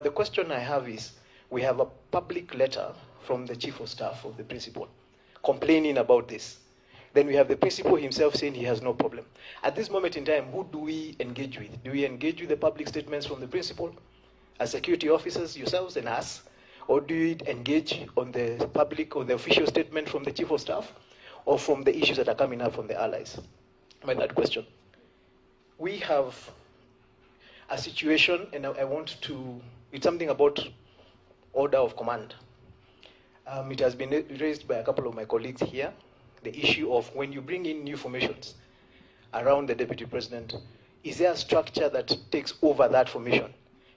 the question I have is, we have a public letter from the Chief of Staff of the Principal complaining about this. Then we have the Principal himself saying he has no problem. At this moment in time, who do we engage with? Do we engage with the public statements from the Principal, as security officers, yourselves and us? Or do we engage on the public or the official statement from the Chief of Staff, or from the issues that are coming up from the allies? My third question. We have a situation, and I want to, it's something about order of command. It has been raised by a couple of my colleagues here, the issue of when you bring in new formations around the Deputy President, is there a structure that takes over that formation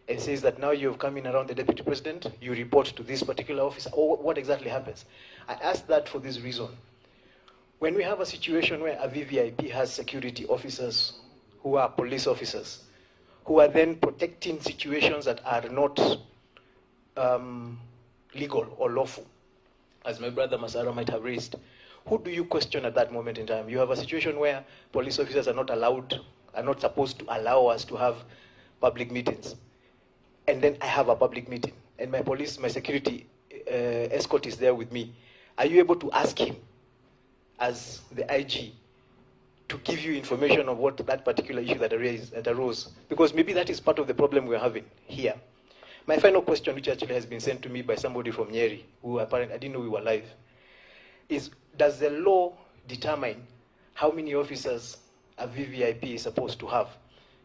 and says that now you've come in around the Deputy President, you report to this particular officer, or what exactly happens? I ask that for this reason. When we have a situation where a VVIP has security officers who are police officers, who are then protecting situations that are not legal or lawful, as my brother Masara might have raised, who do you question at that moment in time? You have a situation where police officers are not allowed, are not supposed to allow us to have public meetings. And then I have a public meeting, and my security escort is there with me. Are you able to ask him, as the IG, to give you information of what that particular issue that arose? Because maybe that is part of the problem we're having here. My final question, which actually has been sent to me by somebody from Nyeri, who apparently, I didn't know we were live, is, does the law determine how many officers a VVIP is supposed to have?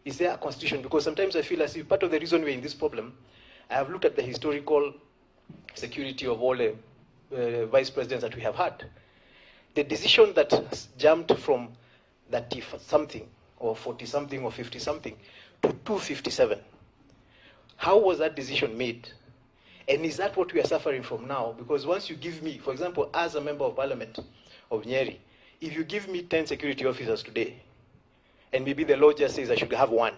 Is there a constitution? Because sometimes I feel as if part of the reason we're in this problem, I have looked at the historical security of all the vice presidents that we have had. The decision that jumped from 30-something, or 40-something, or 50-something, to 257, how was that decision made? And is that what we are suffering from now? Because once you give me, for example, as a member of parliament of Nyeri, if you give me 10 security officers today, and maybe the law just says I should have 1,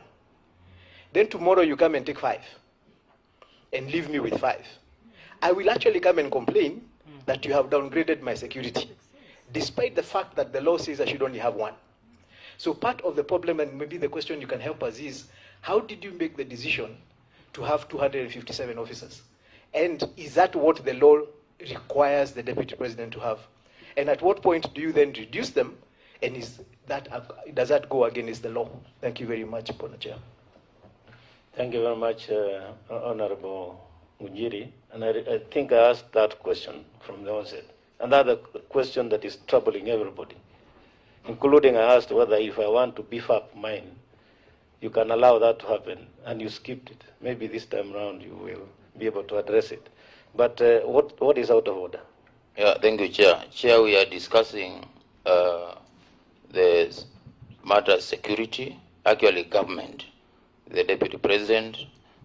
then tomorrow you come and take 5, and leave me with 5, I will actually come and complain that you have downgraded my security, despite the fact that the law says I should only have 1. So part of the problem, and maybe the question you can help us, is how did you make the decision to have 257 officers? And is that what the law requires the Deputy President to have? And at what point do you then reduce them? And does that go against the law? Thank you very much, Honourable Chair. Thank you very much, Honourable Mujiri. And I think I asked that question from the onset. Another question that is troubling everybody, including I asked whether if I want to beef up mine, you can allow that to happen, and you skipped it. Maybe this time around you will be able to address it. But what is out of order? Yeah, thank you, Chair. Chair, we are discussing the matter security, actually government, the Deputy President,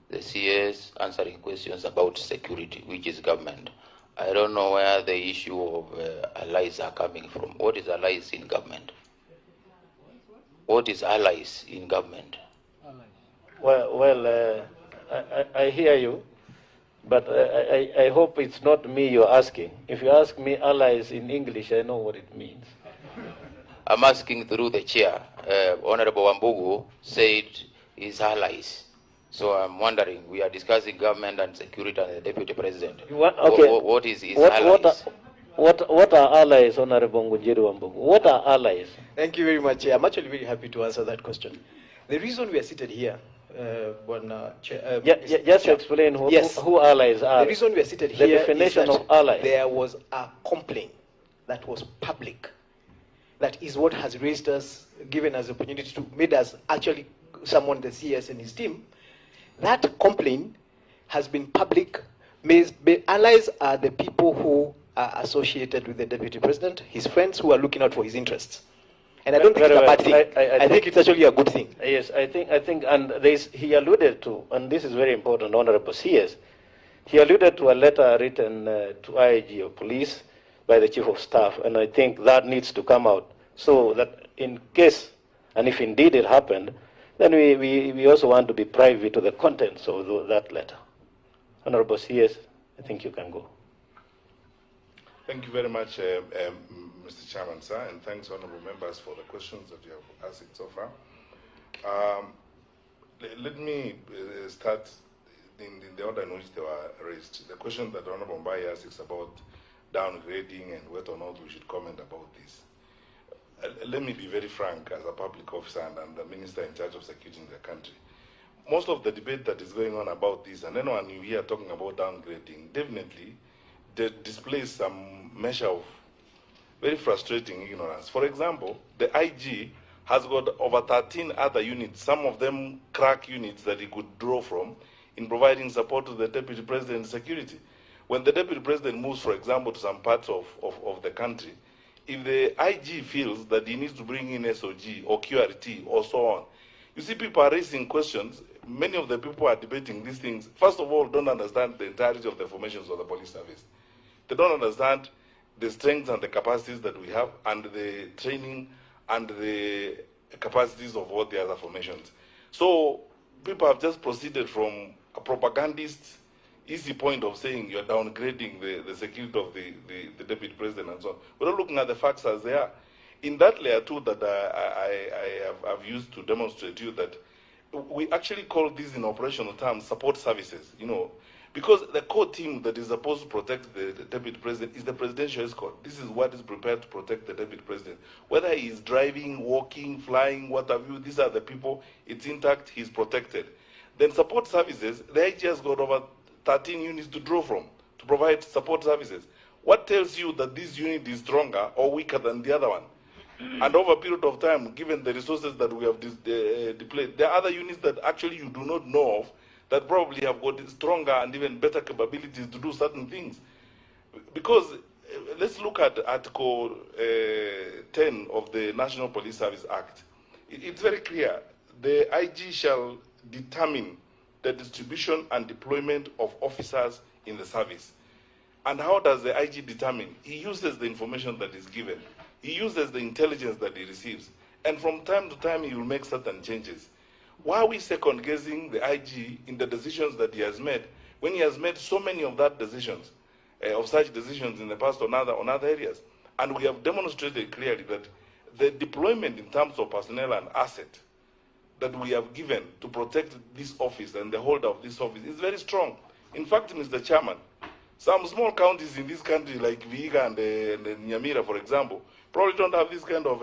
the CS answering questions about security, which is government. I don't know where the issue of allies are coming from. What is allies in government? What is allies in government? Well, I hear you, but I hope it's not me you're asking. If you ask me allies in English, I know what it means. I'm asking through the chair. Honorable Wambugu said his allies. So I'm wondering, we are discussing government and security and the Deputy President. What is his allies? What are allies, Honorable Ngunjiri Wambugu? What are allies? Thank you very much, Chair. I'm actually very happy to answer that question. The reason we are seated here, just to explain who allies are. The reason we are seated here, the definition of allies. There was a complaint that was public. That is what has raised us, given us the opportunity to, made us actually summon the CS and his team. That complaint has been public. Allies are the people who are associated with the Deputy President, his friends who are looking out for his interests. And I don't think it's a bad thing. I think it's actually a good thing. Yes, I think, and he alluded to, and this is very important, Honorable CS, he alluded to a letter written to IG of police by the Chief of Staff, and I think that needs to come out so that in case, and if indeed it happened, then we also want to be privy to the contents of that letter. Honorable CS, I think you can go. Thank you very much, Mr. Chairman, sir, and thanks, honorable members, for the questions that you have asked so far. Let me start in the order in which they were raised. The question that Honorable Mbai asked is about downgrading and whether or not we should comment about this. Let me be very frank as a public officer and the minister in charge of security in the country. Most of the debate that is going on about this, and anyone you hear talking about downgrading, definitely displays some measure of very frustrating ignorance. For example, the IG has got over 13 other units, some of them crack units that he could draw from in providing support to the Deputy President's security. When the Deputy President moves, for example, to some parts of the country, if the IG feels that he needs to bring in SOG or QRT or so on, you see people are raising questions. Many of the people are debating these things. First of all, don't understand the entirety of the formations of the police service. They don't understand the strengths and the capacities that we have and the training and the capacities of all the other formations. So people have just proceeded from a propagandist easy point of saying you're downgrading the security of the Deputy President and so on. We're not looking at the facts as they are. In that layer too that I've used to demonstrate to you that we actually call these in operational terms support services, you know, because the core team that is supposed to protect the Deputy President is the presidential escort. This is what is prepared to protect the Deputy President. Whether he is driving, walking, flying, what have you, these are the people, it's intact, he's protected. Then support services, the IG has got over 13 units to draw from to provide support services. What tells you that this unit is stronger or weaker than the other one? And over a period of time, given the resources that we have deployed, there are other units that actually you do not know of that probably have got stronger and even better capabilities to do certain things. Because let's look at Article 10 of the National Police Service Act. It's very clear. The IG shall determine the distribution and deployment of officers in the service. And how does the IG determine? He uses the information that is given. He uses the intelligence that he receives. And from time to time, he will make certain changes. Why are we second-guessing the IG in the decisions that he has made when he has made so many of that decisions, of such decisions in the past on other areas? And we have demonstrated clearly that the deployment in terms of personnel and asset that we have given to protect this office and the holder of this office is very strong. In fact, Mr. Chairman, some small counties in this country like Vihiga and Nyamira, for example, probably don't have this kind of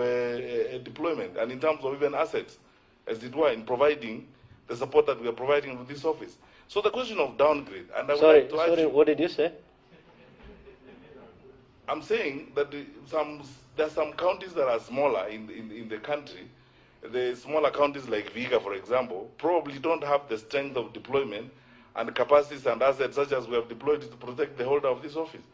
deployment, and in terms of even assets, as it were, in providing the support that we are providing to this office. So the question of downgrade, and I would like to ask you, what did you say? I'm saying that there are some counties that are smaller in the country. The smaller counties like Vihiga, for example, probably don't have the strength of deployment and capacities and assets such as we have deployed to protect the holder of this office.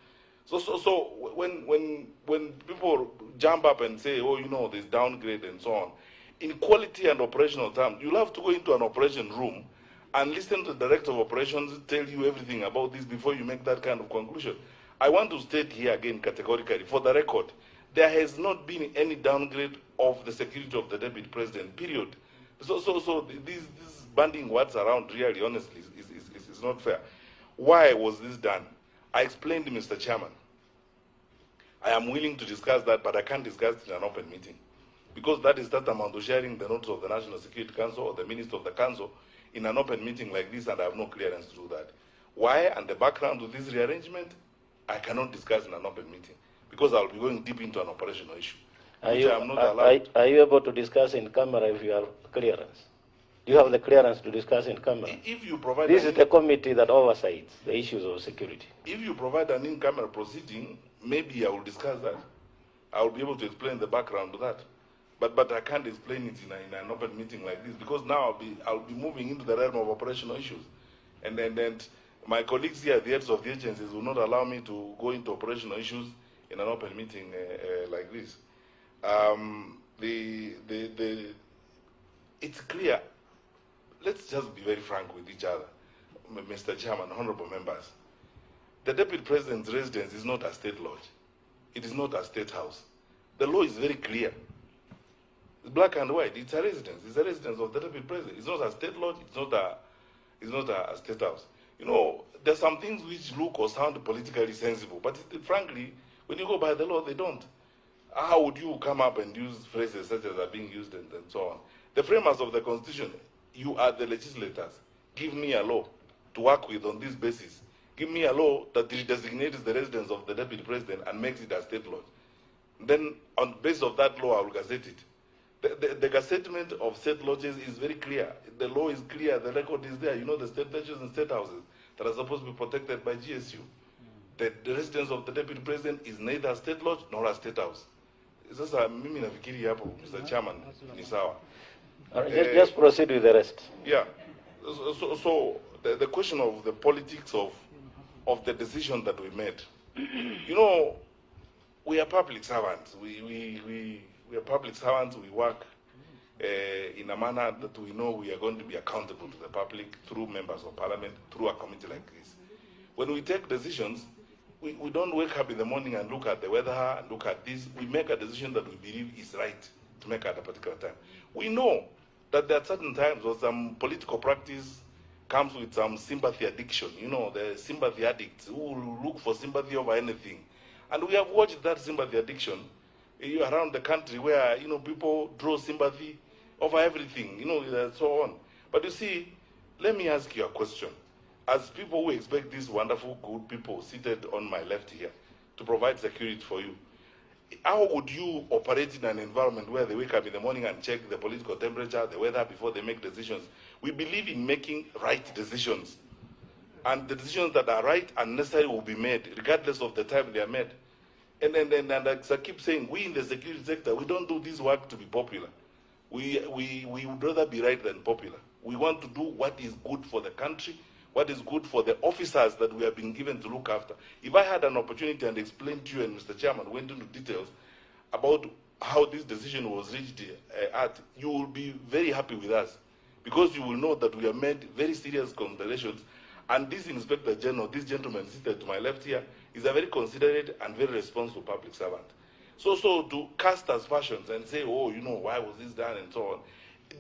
So when people jump up and say, oh, you know, there's downgrade and so on, in quality and operational terms, you'll have to go into an operation room and listen to the director of operations tell you everything about this before you make that kind of conclusion. I want to state here again categorically, for the record, there has not been any downgrade of the security of the Deputy President, period. So these banding words around really, honestly, is not fair. Why was this done? I explained to Mr. Chairman. I am willing to discuss that, but I can't discuss it in an open meeting. Because that is tantamount to sharing the notes of the National Security Council or the Minister of the Council in an open meeting like this, and I have no clearance to do that. Why, and the background to this rearrangement, I cannot discuss in an open meeting, because I'll be going deep into an operational issue. Are you able to discuss in camera if you have clearance? Do you have the clearance to discuss in camera? If you provide this is the committee that oversees the issues of security. If you provide an in-camera proceeding, maybe I will discuss that. I will be able to explain the background to that. But I can't explain it in an open meeting like this, because now I'll be moving into the realm of operational issues. And then my colleagues here, the heads of the agencies, will not allow me to go into operational issues in an open meeting like this. It's clear. Let's just be very frank with each other, Mr. Chairman, honorable members. The Deputy President's residence is not a state lodge. It is not a state house. The law is very clear. It's black and white. It's a residence. It's a residence of the Deputy President. It's not a state lodge. It's not a state house. You know, there's some things which look or sound politically sensible, but frankly, when you go by the law, they don't. How would you come up and use phrases such as are being used and so on? The framers of the Constitution, you are the legislators. Give me a law. to work with on this basis. Give me a law that designates the residence of the deputy president and makes it a state law. Then, on the basis of that law, I will gazette it. The gazettement of state lodges is very clear. The law is clear. The record is there. You know, the state lodges and state houses that are supposed to be protected by GSU. The residence of the deputy president is neither a state lodge nor a state house. Sasa mimi nafikiri hapo, Mr. Chairman, ni sawa. Just proceed with the rest. Yeah. So the question of the politics of the decision that we made. You know, we are public servants. We are public servants. We work in a manner that we know we are going to be accountable to the public through members of parliament, through a committee like this. When we take decisions, we don't wake up in the morning and look at the weather and look at this. We make a decision that we believe is right to make at a particular time. We know that there are certain times where some political practice comes with some sympathy addiction. You know, the sympathy addicts who will look for sympathy over anything. And we have watched that sympathy addiction around the country where, you know, people draw sympathy over everything, you know, and so on. But you see, let me ask you a question. As people who expect these wonderful, good people seated on my left here to provide security for you, how would you operate in an environment where they wake up in the morning and check the political temperature, the weather before they make decisions? We believe in making right decisions. And the decisions that are right and necessary will be made, regardless of the time they are made. And as I keep saying, we in the security sector, we don't do this work to be popular. We would rather be right than popular. We want to do what is good for the country, what is good for the officers that we have been given to look after. If I had an opportunity and explained to you and Mr. Chairman went into details about how this decision was reached at, you will be very happy with us, because you will know that we have made very serious considerations. And this Inspector General, this gentleman seated to my left here, is a very considerate and very responsible public servant. So to cast aspersions and say, oh, you know, why was this done and so on,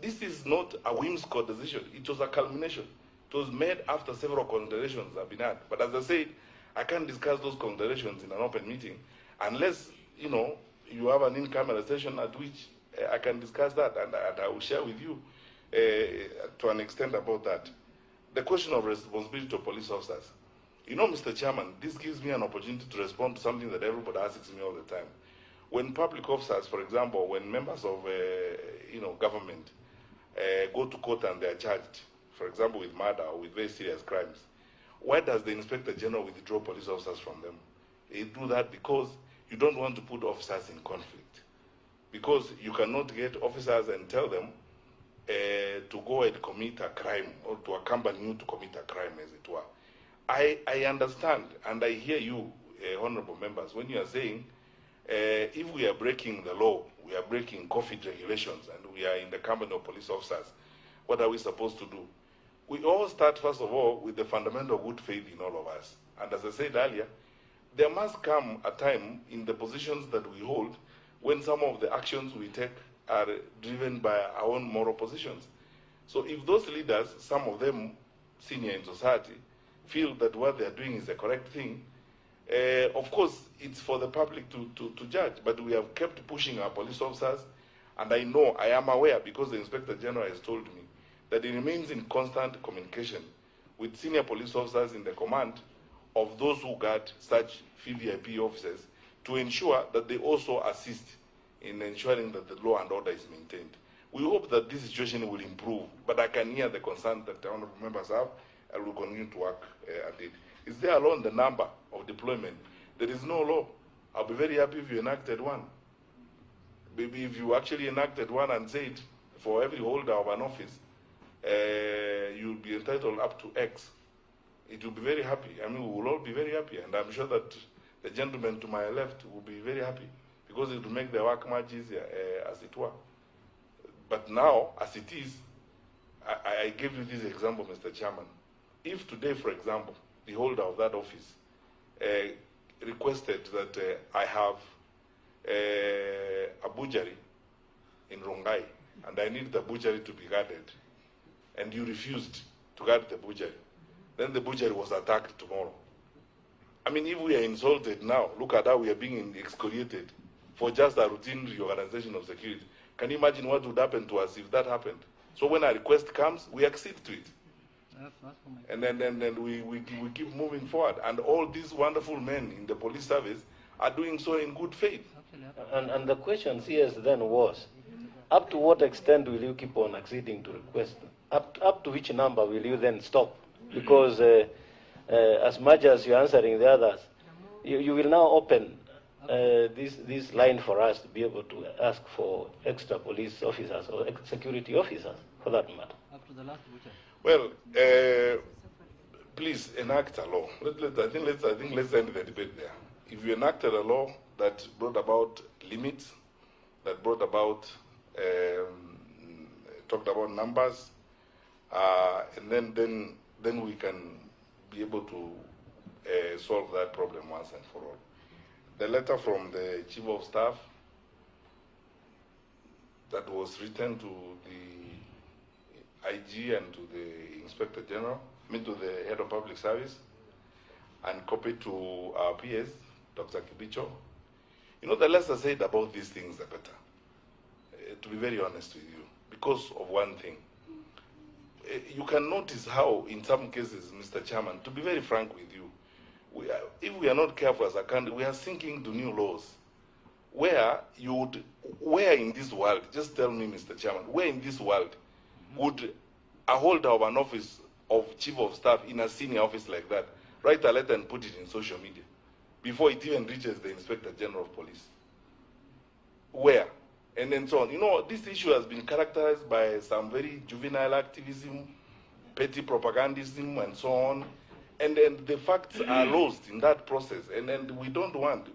this is not a whimsical decision. It was a culmination. It was made after several considerations have been had. But as I said, I can't discuss those considerations in an open meeting unless, you know, you have an in-camera session at which I can discuss that, and I will share with you to an extent about that. The question of responsibility to police officers. You know, Mr. Chairman, this gives me an opportunity to respond to something that everybody asks me all the time. When public officers, for example, when members of you know, government go to court and they are charged, for example, with murder or with very serious crimes, why does the Inspector General withdraw police officers from them? They do that because you don't want to put officers in conflict. Because you cannot get officers and tell them to go and commit a crime or to accompany you to commit a crime, as it were. I understand and I hear you, honorable members, when you are saying if we are breaking the law, we are breaking COVID regulations, and we are in the company of police officers, what are we supposed to do? We all start, first of all, with the fundamental good faith in all of us. And as I said earlier, there must come a time in the positions that we hold when some of the actions we take are driven by our own moral positions. So if those leaders, some of them senior in society, feel that what they are doing is the correct thing, of course, it's for the public to judge. But we have kept pushing our police officers, and I am aware, because the Inspector General has told me, that he remains in constant communication with senior police officers in the command of those who guard such VVIP officers to ensure that they also assist in ensuring that the law and order is maintained. We hope that this situation will improve, but I can hear the concern that the honorable members have, and will continue to work at it. Is there alone the number of deployment? There is no law. I'll be very happy if you enacted one. Maybe if you actually enacted one and said, for every holder of an office, you'll be entitled up to X. It will be very happy. I mean, we will all be very happy, and I'm sure that the gentleman to my left will be very happy, because it will make the work much easier, as it were. But now, as it is, I gave you this example, Mr. Chairman. If today, for example, the holder of that office requested that I have a butchery in Rongai, and I need the butchery to be guarded, and you refused to guard the butchery, then the butchery was attacked tomorrow. I mean, if we are insulted now, look at how we are being excoriated for just a routine reorganization of security. Can you imagine what would happen to us if that happened? So when a request comes, we accede to it. And then we keep moving forward. And all these wonderful men in the police service are doing so in good faith. And the question CS then was, up to what extent will you keep on acceding to requests? Up to which number will you then stop? Because as much as you're answering the others, you will now open this line for us to be able to ask for extra police officers or security officers, for that matter. Up to the last butcher. Well, please enact a law. I think let's end the debate there. If you enacted a law that brought about limits, that brought about talked about numbers, and then we can be able to solve that problem once and for all. The letter from the Chief of Staff that was written to the IG and to the Inspector General, to the Head of Public Service, and copied to our PS, Dr. Kibicho. You know, the less I said about these things, the better. To be very honest with you, because of one thing. You can notice how, in some cases, Mr. Chairman, to be very frank with you, if we are not careful as a country, we are sinking to new laws. Where in this world, just tell me, Mr. Chairman, where in this world would a holder of an office of Chief of Staff in a senior office like that write a letter and put it in social media before it even reaches the Inspector General of Police? Where? And then so on. You know, this issue has been characterized by some very juvenile activism, petty propagandism, and so on. And then the facts are lost in that process. And then we don't want,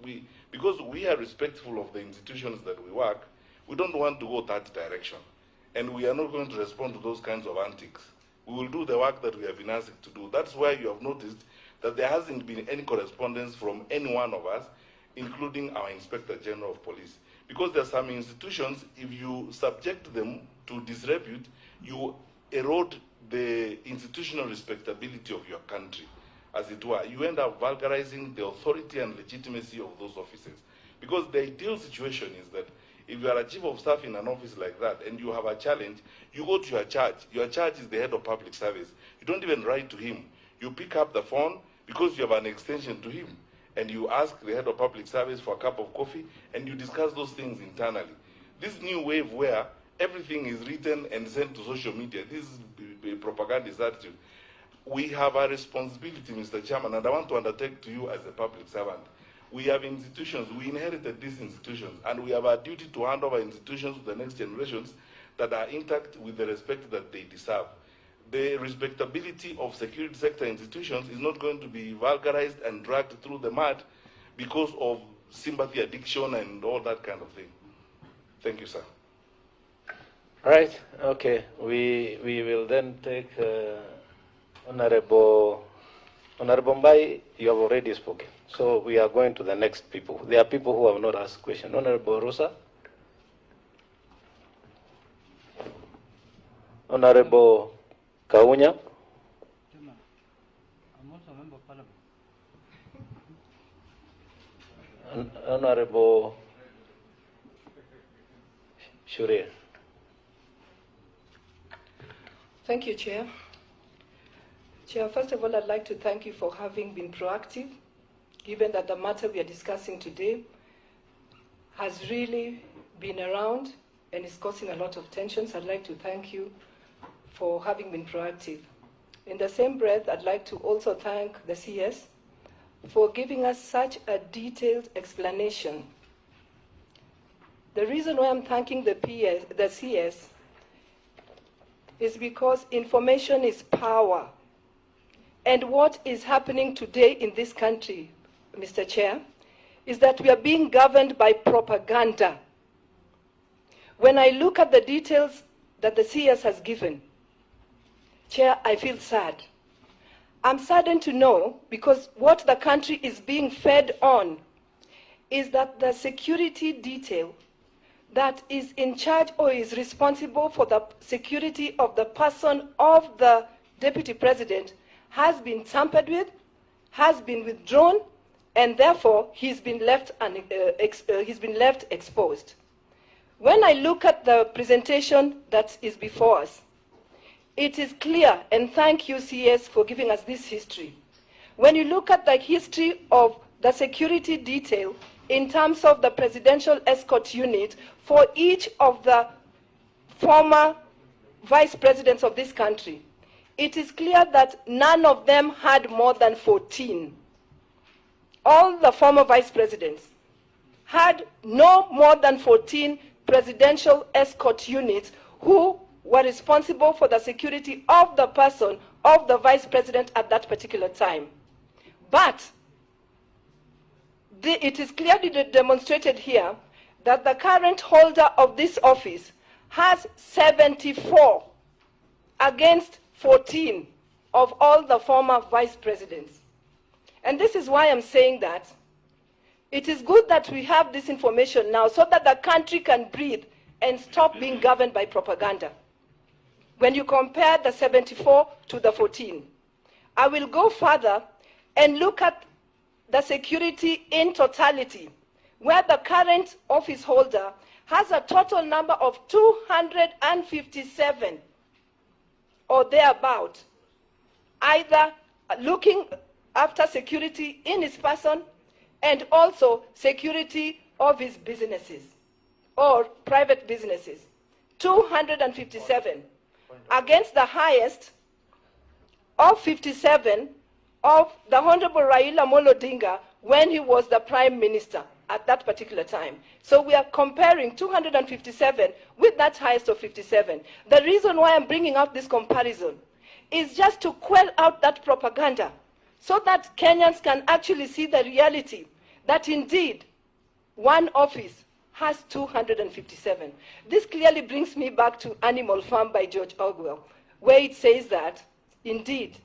because we are respectful of the institutions that we work, we don't want to go that direction. And we are not going to respond to those kinds of antics. We will do the work that we have been asked to do. That's why you have noticed that there hasn't been any correspondence from any one of us, including our Inspector General of Police. Because there are some institutions, if you subject them to disrepute, you erode the institutional respectability of your country, as it were. You end up vulgarizing the authority and legitimacy of those offices. Because the ideal situation is that if you are a Chief of Staff in an office like that and you have a challenge, you go to your charge. Your charge is the Head of Public Service. You don't even write to him. You pick up the phone because you have an extension to him, and you ask the Head of Public Service for a cup of coffee, and you discuss those things internally. This new wave where everything is written and sent to social media, this is propagandist attitude. We have a responsibility, Mr. Chairman, and I want to undertake to you as a public servant. We have institutions, we inherited these institutions, and we have a duty to hand over institutions to the next generations that are intact with the respect that they deserve. The respectability of security sector institutions is not going to be vulgarized and dragged through the mud because of sympathy addiction and all that kind of thing. Thank you, sir. All right, okay. We will then take Honorable Mbai, you have already spoken. So we are going to the next people. There are people who have not asked questions. Honorable Rosa. Honorable Kaunya. I'm also a member of Parliament. Honorable Shuria. Thank you, Chair. Chair, first of all, I'd like to thank you for having been proactive, given that the matter we are discussing today has really been around and is causing a lot of tensions. I'd like to thank you for having been proactive. In the same breath, I'd like to also thank the CS for giving us such a detailed explanation. The reason why I'm thanking the CS is because information is power. And what is happening today in this country, Mr. Chair, is that we are being governed by propaganda. When I look at the details that the CS has given, Chair, I feel sad. I'm saddened to know, because what the country is being fed on is that the security detail that is in charge or is responsible for the security of the person of the Deputy President has been tampered with, has been withdrawn, and therefore he's been left exposed. When I look at the presentation that is before us, it is clear, and thank you, CS, for giving us this history. When you look at the history of the security detail in terms of the presidential escort unit for each of the former vice presidents of this country, it is clear that none of them had more than 14. All the former vice presidents had no more than 14 presidential escort units who were responsible for the security of the person of the vice president at that particular time. But it is clearly demonstrated here that the current holder of this office has 74 against 14 of all the former vice presidents. And this is why I'm saying that it is good that we have this information now so that the country can breathe and stop being governed by propaganda. When you compare the 74 to the 14, I will go further and look at the security in totality, where the current office holder has a total number of 257 or thereabout, either looking after security in his person and also security of his businesses or private businesses. 257 against the highest of 57 of the Honorable Raila Amolo Odinga when he was the Prime Minister at that particular time. So we are comparing 257 with that highest of 57. The reason why I'm bringing up this comparison is just to quell out that propaganda so that Kenyans can actually see the reality that indeed one office has 257. This clearly brings me back to Animal Farm by George Orwell, where it says that indeed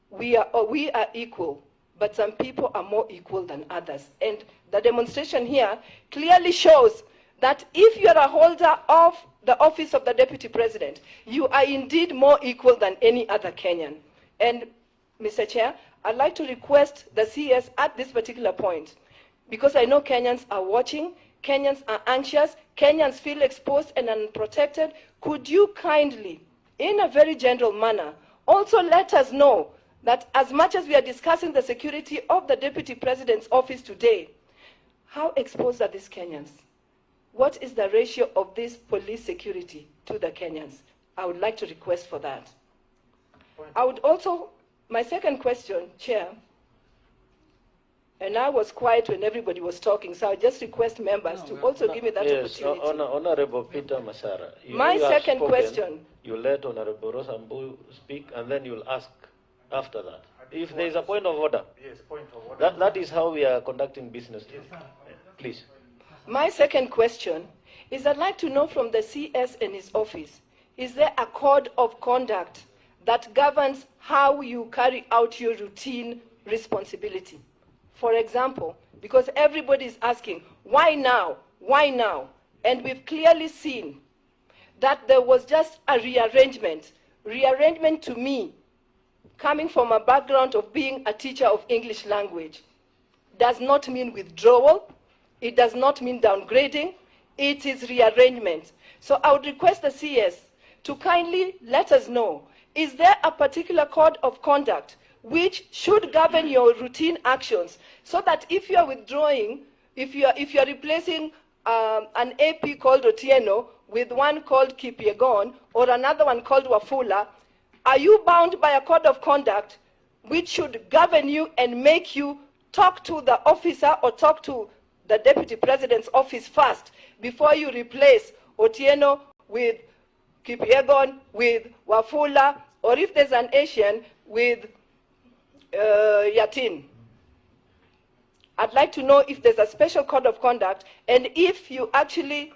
we are equal, but some people are more equal than others. And the demonstration here clearly shows that if you are a holder of the office of the Deputy President, you are indeed more equal than any other Kenyan. And Mr. Chair, I'd like to request the CS at this particular point, because I know Kenyans are watching, Kenyans are anxious, Kenyans feel exposed and unprotected. Could you kindly, in a very general manner, also let us know that as much as we are discussing the security of the Deputy President's office today, how exposed are these Kenyans? What is the ratio of this police security to the Kenyans? I would like to request for that. I would also, my second question, Chair, and I was quiet when everybody was talking, so I just request members to also give me that opportunity. Honorable Peter Masara. My second question. You let Honorable Rosambu speak, and then you'll ask after that. If there is a point of order. Yes, point of order. That is how we are conducting business. Please. My second question is I'd like to know from the CS and his office, is there a code of conduct that governs how you carry out your routine responsibility? For example, because everybody is asking, why now? Why now? And we've clearly seen that there was just a rearrangement. Rearrangement to me, coming from a background of being a teacher of English language, does not mean withdrawal. It does not mean downgrading. It is rearrangement. So I would request the CS to kindly let us know, is there a particular code of conduct which should govern your routine actions so that if you are withdrawing, if you are replacing an AP called Otieno with one called Kipyegon or another one called Wafula, are you bound by a code of conduct which should govern you and make you talk to the officer or talk to the Deputy President's office first before you replace Otieno with Kipyegon, with Wafula, or if there's an Asian, with Yatin? I'd like to know if there's a special code of conduct, and if you actually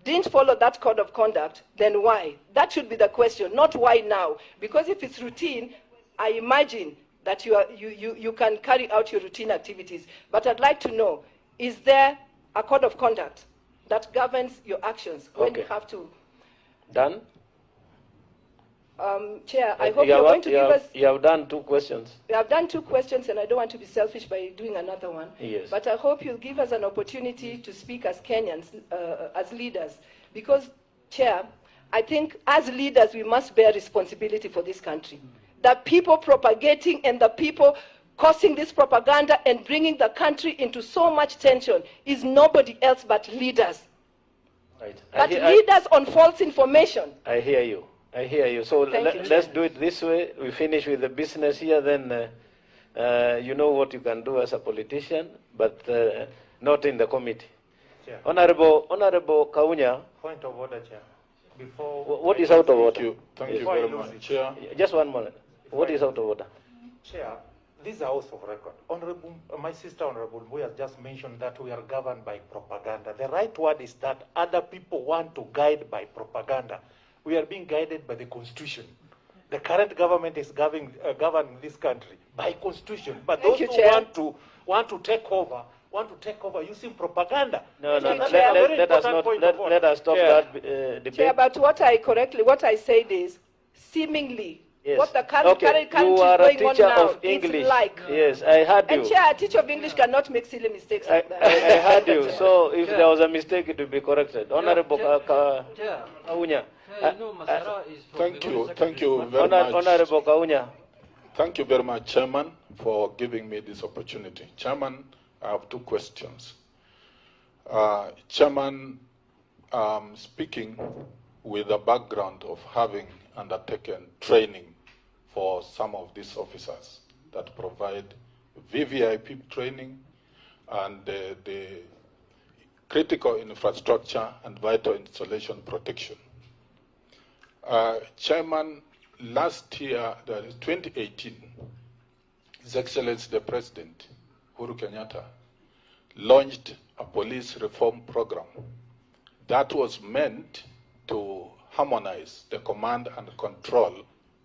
didn't follow that code of conduct, then why? That should be the question, not why now. Because if it's routine, I imagine that you can carry out your routine activities. But I'd like to know, is there a code of conduct that governs your actions when you have to? Done? Chair, I hope you're going to give us... You have done 2 questions. We have done 2 questions, and I don't want to be selfish by doing another one. Yes. But I hope you'll give us an opportunity to speak as Kenyans, as leaders. Because, Chair, I think as leaders, we must bear responsibility for this country. The people propagating and the people causing this propaganda and bringing the country into so much tension is nobody else but leaders. Right. But leaders on false information. I hear you. I hear you. So Thank you, let's Chair. do it this way. We finish with the business here, then you know what you can do as a politician, but not in the committee. Chair. Honorable Kaunya, Point of order, Chair. Before what is out of order? Thank you Before I very lose much, it. Chair. Just one moment. What is out of order? Chair, this is a house of record. Honorable, my sister Honorable Mbuya has just mentioned that we are governed by propaganda. The right word is that other people want to guide by propaganda. We are being guided by the Constitution. The current government is governing this country by Constitution. But Thank those you, who Chair. want to take over using propaganda. No, Thank no, you, Chair. let us stop that debate. Chair, but what I said is, seemingly, Yes. what the current Okay, country you is are a going on teacher now, of English. it's like. Yes, I heard you. And Chair, a teacher of English cannot make silly mistakes like that. I heard you. So if there was a mistake, it will be corrected. Honorable Chair, Kaunya. you know, Masara is from Thank the you. Secretary. Thank you very much. Honorable Kaunya. Thank you very much, Chairman, for giving me this opportunity. Chairman, I have two questions. Chairman, speaking with the background of having undertaken training for some of these officers that provide VVIP training and the critical infrastructure and vital installation protection. Chairman, last year, that is 2018, His Excellency the President, Uhuru Kenyatta, launched a police reform program that was meant to harmonize the command and control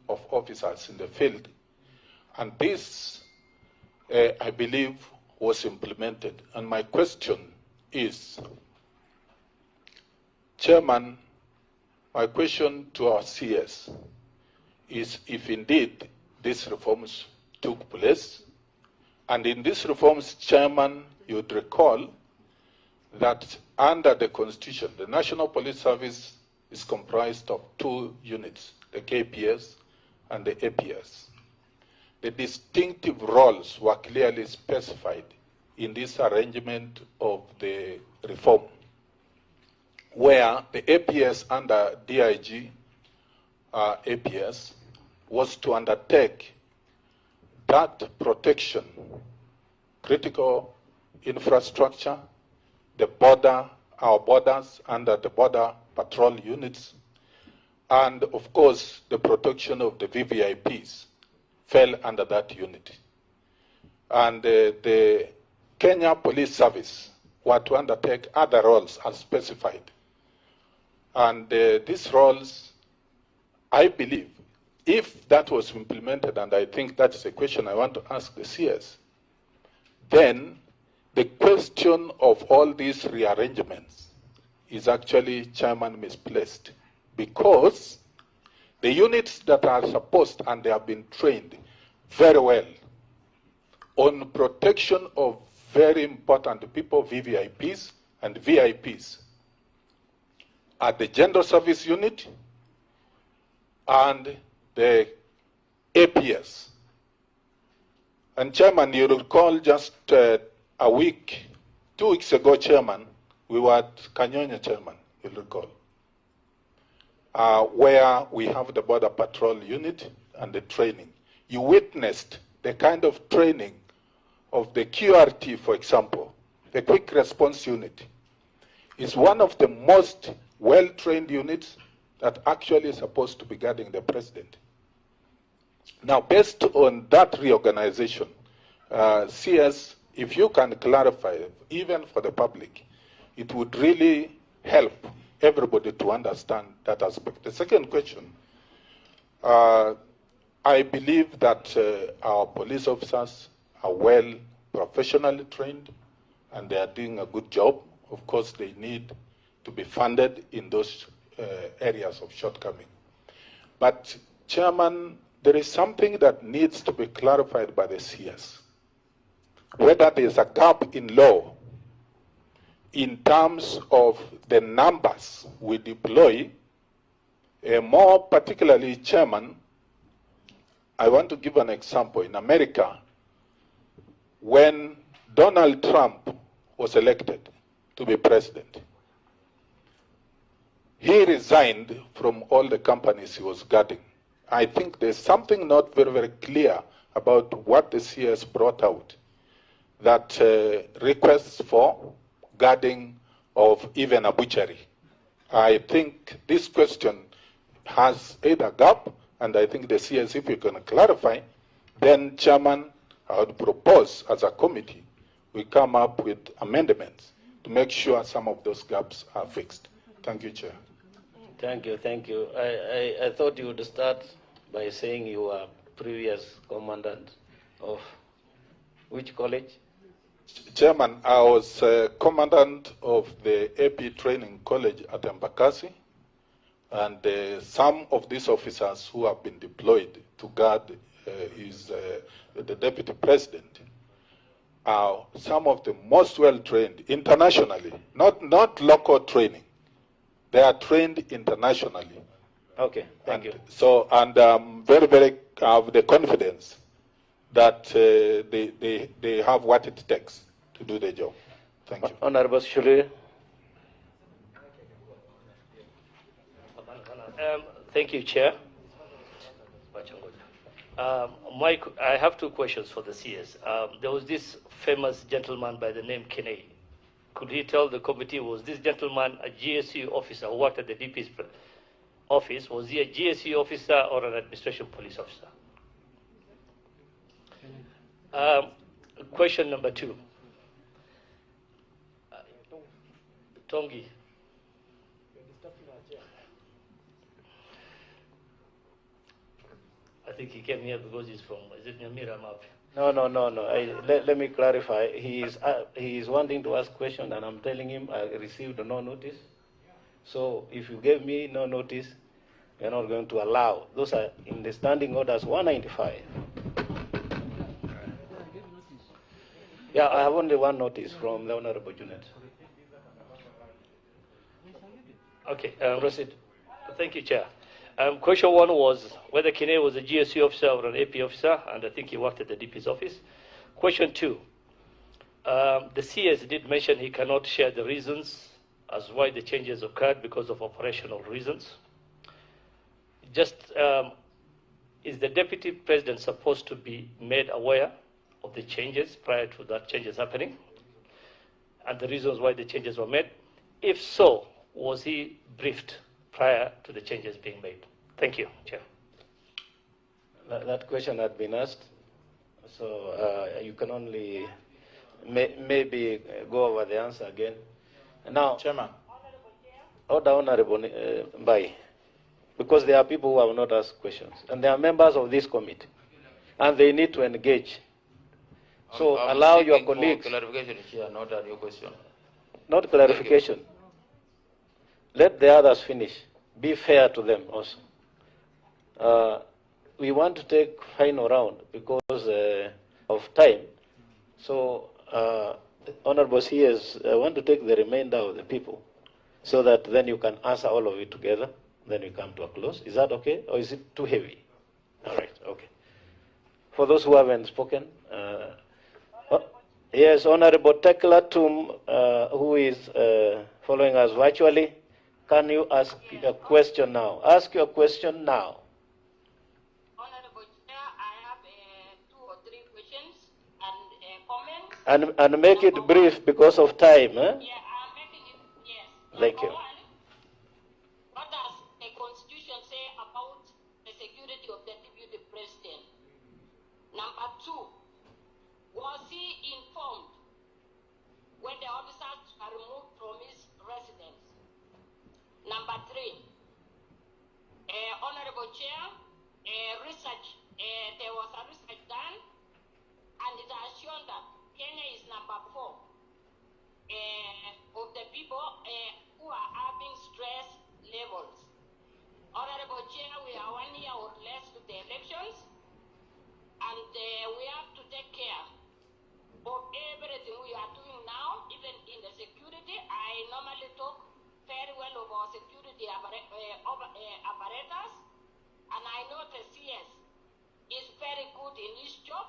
of officers in the field. And this, I believe, was implemented. And my question is, Chairman, my question to our CS is if indeed these reforms took place, and in these reforms, Chairman, you'd recall that under the Constitution, the National Police Service is comprised of two units, the KPS and the APS. The distinctive roles were clearly specified in this arrangement of the reform, where the APS under DIG APS was to undertake that protection, critical infrastructure, the border, our borders under the border patrol units, and of course the protection of the VVIPs fell under that unit. And the Kenya Police Service were to undertake other roles as specified. And these roles, I believe, if that was implemented, and I think that's a question I want to ask the CS, then the question of all these rearrangements is actually, Chairman, misplaced, because the units that are supposed, and they have been trained very well on protection of very important people, VVIPs and VIPs, are the General Service Unit and the APS. And Chairman, you recall just a week, 2 weeks ago, Chairman, we were at Kanyonya, Chairman, you'll recall, where we have the Border Patrol Unit and the training. You witnessed the kind of training of the QRT, for example, the Quick Response Unit, is one of the most well-trained units that actually is supposed to be guarding the president. Now, based on that reorganization, CS, if you can clarify, even for the public, it would really help everybody to understand that aspect. The second question, I believe that our police officers are well professionally trained and they are doing a good job. Of course, they need to be funded in those areas of shortcoming. But, Chairman, there is something that needs to be clarified by the CS. Whether there is a gap in law in terms of the numbers we deploy More particularly, Chairman, I want to give an example. In America, when Donald Trump was elected to be president, he resigned from all the companies he was guarding. I think there's something not very, very clear about what the CS brought out, that requests for guarding of even a butchery. I think this question has either gap, and I think the CS, if you can clarify, then Chairman, I would propose as a committee, we come up with amendments to make sure some of those gaps are fixed. Thank you, Chair. Thank you, thank you. I thought you would start by saying you were previous commandant of which college? Chairman, I was commandant of the AP Training College at Embakasi, and some of these officers who have been deployed to guard the Deputy President are some of the most well-trained internationally, not local training. They are trained internationally. Okay, thank you. So, and very, very have the confidence that they have what it takes to do the job. Thank you. Honorable Shuri. Thank you, Chair. I have two questions for the CS. There was this famous gentleman by the name Kenei. Could he tell the committee, was this gentleman a GSU officer who worked at the DP's office? Was he a GSU officer or an administration police officer? Question number two. Tongi. I think he came here because he's from, is it Nyamira Map? No. Let me clarify. He is wanting to ask question, and I'm telling him I received no notice. So if you gave me no notice, we are not going to allow. Those are in the standing orders 195. Yeah, I have only one notice from the Honorable Junet. Okay, proceed. Thank you, Chair. Question one was whether Kine was a GSU officer or an AP officer, and I think he worked at the DP's office. Question two, the CS did mention he cannot share the reasons as why the changes occurred because of operational reasons. Just, is the Deputy President supposed to be made aware of the changes prior to that changes happening and the reasons why the changes were made? If so, was he briefed prior to the changes being made? Thank you, Chair. That question had been asked, so you can only maybe go over the answer again. Now, Chairman. Order, Honorable Mbai, because there are people who have not asked questions, and they are members of this committee, and they need to engage. So allow your colleagues. Clarification, Chair, not a new question. Not clarification. Let the others finish. Be fair to them also. We want to take final round because of time. So, Honorable CS, I want to take the remainder of the people so that then you can answer all of it together. Then we come to a close. Is that okay? Or is it too heavy? All right, okay. For those who haven't spoken, yes, Honorable Tekla Tum, who is following us virtually, can you ask a question now? Ask your question now. Honorable Chair, I have 2 or 3 questions and comments. And make it brief because of time. Eh? Yeah, I'm making it, yes. Thank you. One, what does the Constitution say about the security of the Deputy President? Number 2, was he informed when the officers are removed from his residence? Number 3, Honorable Chair, research, there was a research done, and it has shown that Kenya is number 4 of the people who are very well of our security apparatus, and I know the CS is very good in his job.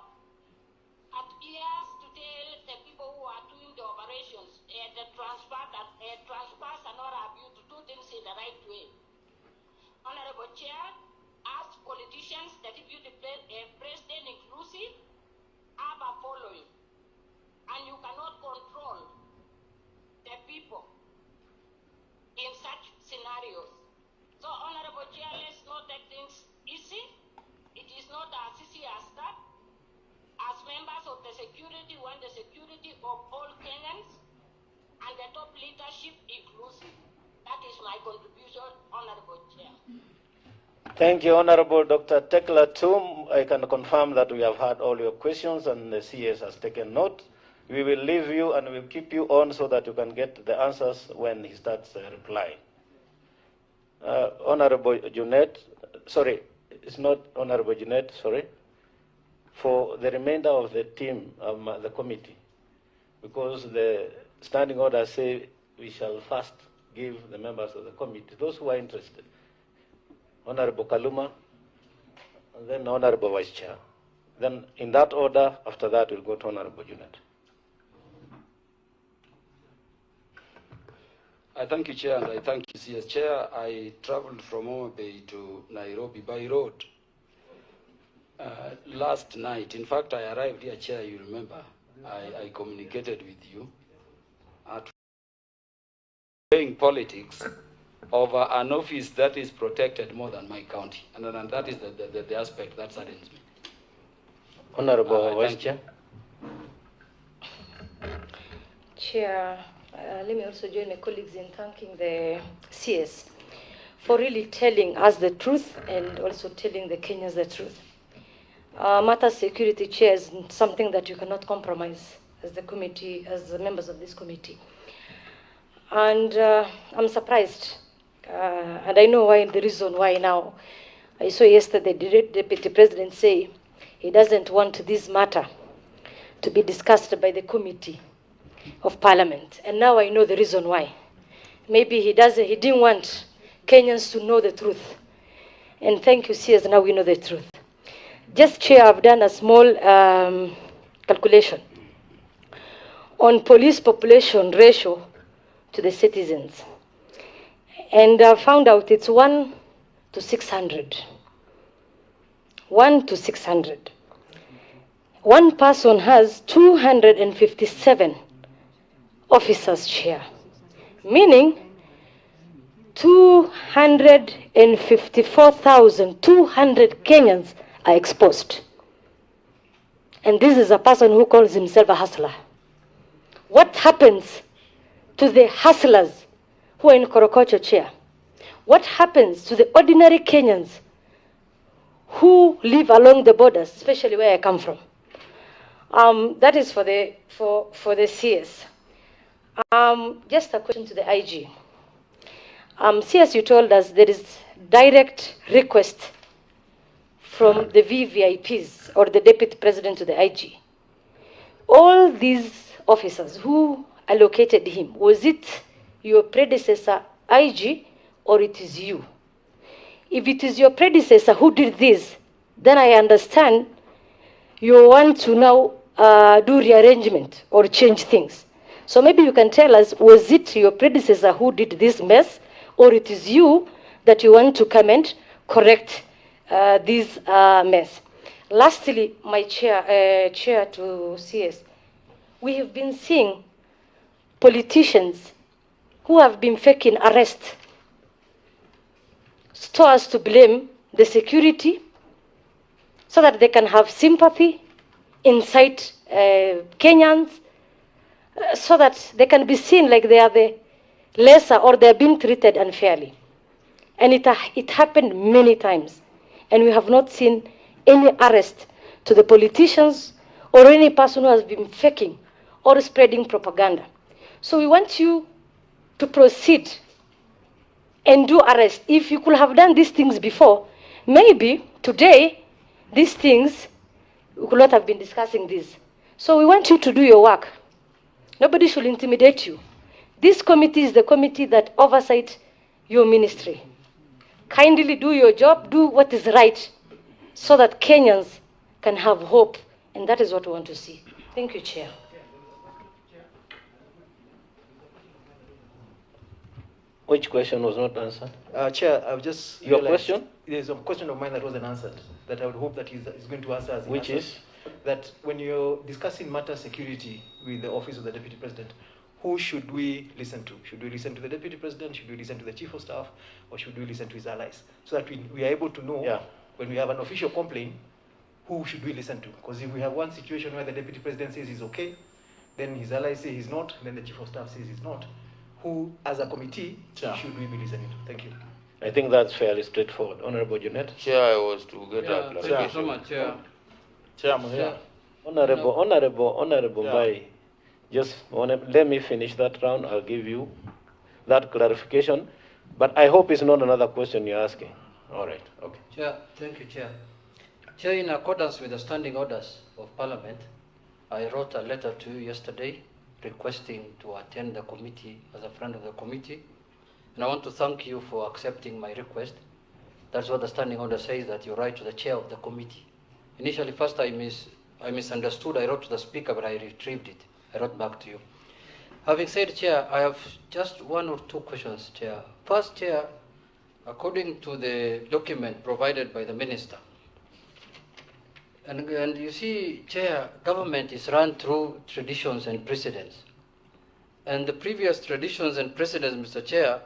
And he has to tell the people who are doing the operations, the transfers and all have you to do things in the right way. Honorable Chair, as politicians, the Deputy President inclusive, have a following, and you cannot control the people in such scenarios. So, Honorable Chair, let's not take things easy. It is not as easy as that. As members of the security, we want the security of all Kenyans and the top leadership inclusive. That is my contribution, Honorable Chair. Thank you, Honorable Dr. Tekla Tum. I can confirm that we have heard all your questions and the CS has taken note. We will leave you and we'll keep you on so that you can get the answers when he starts replying. Honorable Junet, sorry, it's not Honorable Junet, sorry. For the remainder of the team, the committee, because the standing orders say we shall first give the members of the committee, those who are interested. Honorable Kaluma, and then Honorable Vice Chair. Then in that order, after that we'll go to Honorable Junet. I thank you, Chair, and I thank you, CS Chair. I traveled from Homa Bay to Nairobi by road. Last night, in fact, I arrived here, Chair, you remember, I communicated with you at playing politics over an office that is protected more than my county. And that is the aspect that saddens me. Honorable Vice Chair. Chair, let me also join my colleagues in thanking the CS for really telling us the truth and also telling the Kenyans the truth. Matter security, Chair, is something that you cannot compromise as the committee, as the members of this committee. And I'm surprised, and I know why. The reason why now, I saw yesterday the Deputy President say he doesn't want this matter to be discussed by the Committee of Parliament, and now I know the reason why. Maybe he didn't want Kenyans to know the truth. And thank you, CS. Now we know the truth. Just, Chair, I've done a small calculation on police population ratio to the citizens. And I found out it's 1 to 600. 1 to 600. One person has 257 officers, Chair. Meaning 254,200 Kenyans are exposed. And this is a person who calls himself a hustler. What happens to the hustlers who are in Korokocho, Chair? What happens to the ordinary Kenyans who live along the borders, especially where I come from? That is for the CS. Just a question to the IG. CS, you told us there is direct request from the VVIPs or the Deputy President to the IG. All these officers who allocated him, was it your predecessor IG or it is you? If it is your predecessor who did this, then I understand you want to now do rearrangement or change things. So maybe you can tell us, was it your predecessor who did this mess, or it is you that you want to come and correct this mess? Lastly, my chair to CS, we have been seeing politicians who have been faking arrest so as to blame the security so that they can have sympathy, incite Kenyans, so that they can be seen like they are the lesser or they are being treated unfairly. And it happened many times. And we have not seen any arrest to the politicians or any person who has been faking or spreading propaganda. So we want you to proceed and do arrest. If you could have done these things before, maybe today, these things, we could not have been discussing this. So we want you to do your work. Nobody should intimidate you. This committee is the committee that oversight your ministry. Kindly do your job, do what is right, so that Kenyans can have hope, and that is what we want to see. Thank you, Chair. Which question was not answered? Chair, I've just Your realized question? There's a question of mine that wasn't answered that I would hope that he's going to answer. As he Which answers. is? That when you're discussing matter security with the office of the Deputy President, who should we listen to? Should we listen to the Deputy President? Should we listen to the Chief of Staff? Or should we listen to his allies? So that we are able to know when we have an official complaint, who should we listen to? Because if we have one situation where the Deputy President says he's okay, then his allies say he's not, then the Chief of Staff says he's not, who, as a committee, should we be listening to? Thank you. I think that's fairly straightforward. Honorable Jeanette. Chair, I was to get a clarification. Thank you so much, Chair. Chair. Honorable Bai, just let me finish that round. I'll give you that clarification. But I hope it's not another question you're asking. All right. Okay. Chair, thank you, Chair. Chair, in accordance with the standing orders of Parliament, I wrote a letter to you yesterday requesting to attend the committee as a friend of the committee. And I want to thank you for accepting my request. That's what the standing order says, that you write to the chair of the committee. Initially, first I misunderstood. I wrote to the speaker, but I retrieved it. I wrote back to you. Having said, Chair, I have just one or two questions, Chair. First, Chair, according to the document provided by the minister, and you see, Chair, government is run through traditions and precedents. And the previous traditions and precedents, Mr. Chair,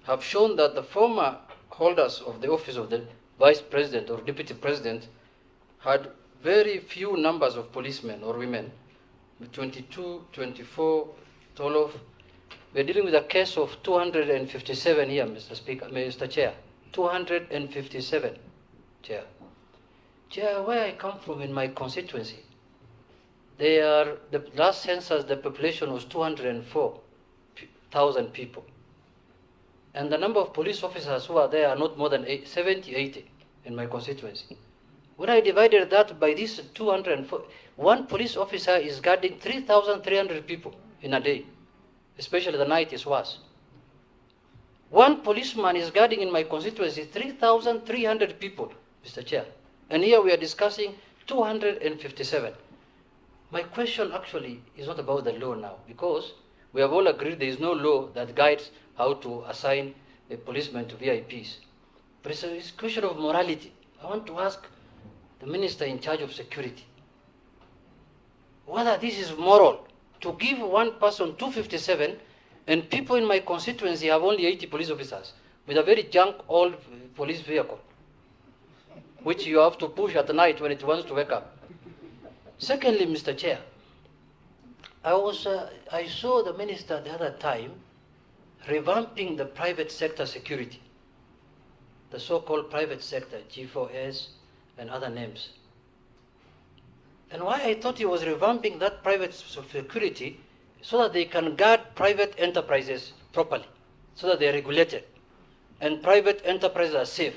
have shown that the former holders of the office of the Vice President or Deputy President had very few numbers of policemen or women, 22, 24, 12. We're dealing with a case of 257 here, Mr. Chair. 257, Chair. Chair, where I come from in my constituency, the last census, the population was 204,000 people. And the number of police officers who are there are not more than 70, 80 in my constituency. When I divided that by these 204, one police officer is guarding 3,300 people in a day. Especially the night is worse. One policeman is guarding in my constituency 3,300 people, Mr. Chair. And here we are discussing 257. My question actually is not about the law now, because we have all agreed there is no law that guides how to assign a policeman to VIPs. But it's a question of morality. I want to ask the minister in charge of security whether this is moral to give one person 257 and people in my constituency have only 80 police officers with a very junk old police vehicle, which you have to push at night when it wants to wake up. Secondly, Mr. Chair, I saw the minister the other time revamping the private sector security, the so-called private sector, G4S and other names. And why I thought he was revamping that private security so that they can guard private enterprises properly, so that they are regulated and private enterprises are safe.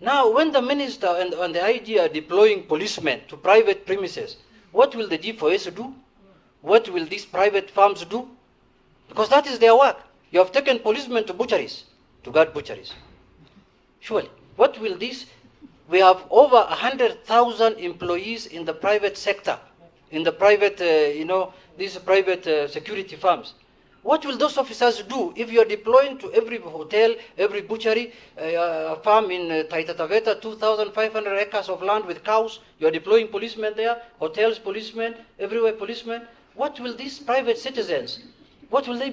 Now, when the minister and the IG are deploying policemen to private premises, what will the G4S do? What will these private farms do? Because that is their work. You have taken policemen to butcheries, to guard butcheries. Surely, what will this? We have over 100,000 employees in the private sector, in the private, these private security firms. What will those officers do if you are deploying to every hotel, every butchery, a farm in Taita Taveta, 2,500 acres of land with cows? You are deploying policemen there, hotels, policemen, everywhere policemen. What will these private citizens, what will they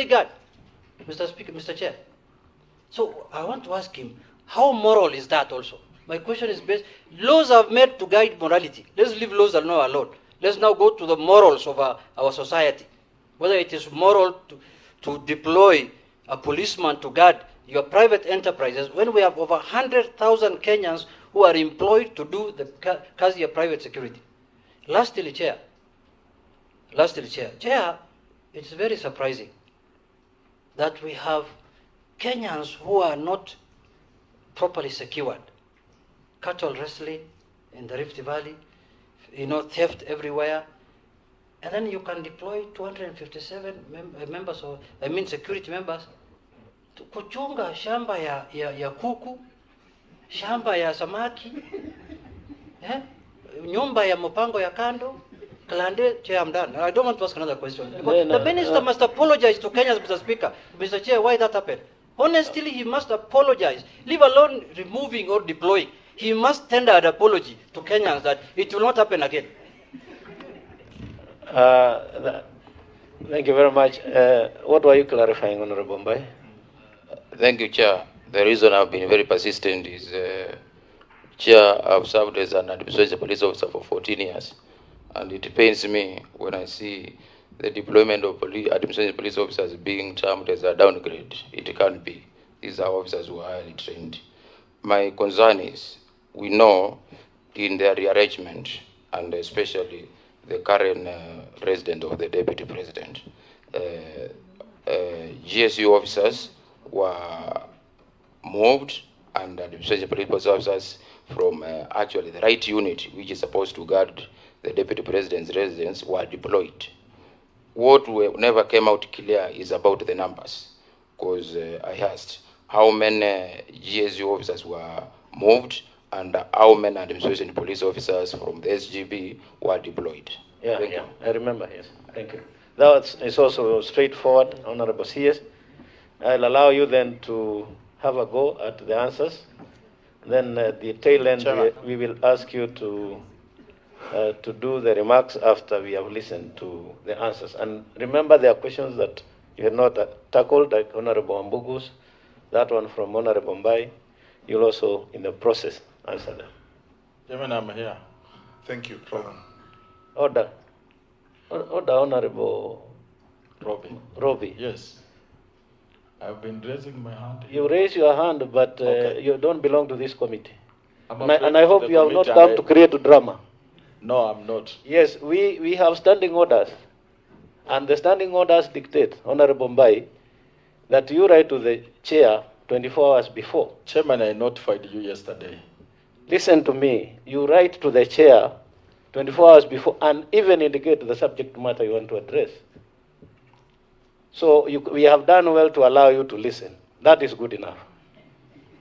guard, Mr. Speaker, Mr. Chair? So I want to ask him, how moral is that also? My question is based, laws are made to guide morality. Let's leave laws alone. Let's now go to the morals of our society. Whether it is moral to deploy a policeman to guard your private enterprises when we have over 100,000 Kenyans who are employed to do the kazi of private security. Lastly, Chair, it's very surprising that we have Kenyans who are not properly secured. Cattle wrestling in the Rift Valley, theft everywhere. And then you can deploy 257 members, or I mean security members, to kuchunga shamba ya kuku, shamba ya samaki, nyumba ya mpango ya kando. Chair, I'm done. I don't want to ask another question. Because the minister must apologize to Kenyans, Mr. Speaker. Mr. Chair, why that happened? Honestly, he must apologize, leave alone removing or deploying. He must tender an apology to Kenyans that it will not happen again. Thank you very much. What were you clarifying, Honorable Mbai? Thank you, Chair. The reason I've been very persistent is, Chair, I've served as an administrative police officer for 14 years. And it pains me when I see the deployment of administrative police officers being termed as a downgrade. It can't be. These are officers who are highly trained. My concern is, we know in their rearrangement, and especially the current president of the deputy president, GSU officers were moved, and administrative police officers from actually the right unit, which is supposed to guard the deputy president's residence, were deployed. What never came out clear is about the numbers, because I asked how many GSU officers were moved and how many administration police officers from the SGB were deployed. Yeah, Thank you. I remember, yes. Thank you. That is also straightforward, Honorable CS. I'll allow you then to have a go at the answers. Then the tail end, we will ask you to do the remarks after we have listened to the answers. And remember, there are questions that you had not tackled, like Honorable Ambugu's, that one from Honorable Mbai. You'll also, in the process, answer them. Chairman, I'm here. Thank you. Order. Order, Honorable Robbie. Yes. I've been raising my hand. You raise your hand, but okay. You don't belong to this committee. And I hope you have not come to create a drama. No, I'm not. Yes, we have standing orders. And the standing orders dictate, Honorable Mbai, that you write to the chair 24 hours before. Chairman, I notified you yesterday. Listen to me. You write to the chair 24 hours before and even indicate the subject matter you want to address. So we have done well to allow you to listen. That is good enough.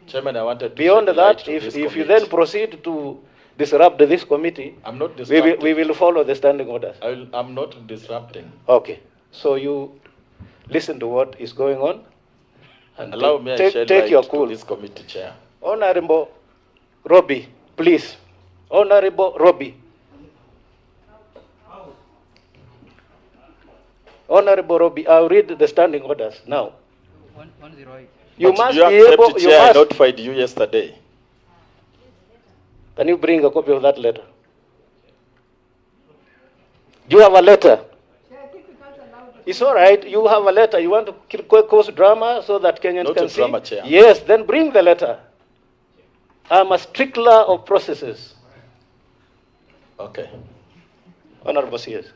Chairman, I wanted to beyond that, if you then proceed to disrupt this committee, I'm not disrupting. We will follow the standing orders. I'm not disrupting. Okay. So you listen to what is going on. And allow me take your cool. To this committee, Chair. Honorable Robbie, please. Honorable Robbie. Honorable Robbie, I'll read the standing orders now. 108. You but must you be able. The chair, I notified you yesterday. Can you bring a copy of that letter? Do you have a letter? It's all right. You have a letter. You want to cause drama so that Kenyans Not can a see? drama, Chair. Yes, then bring the letter. I'm a stickler of processes. Okay. Honorable CS.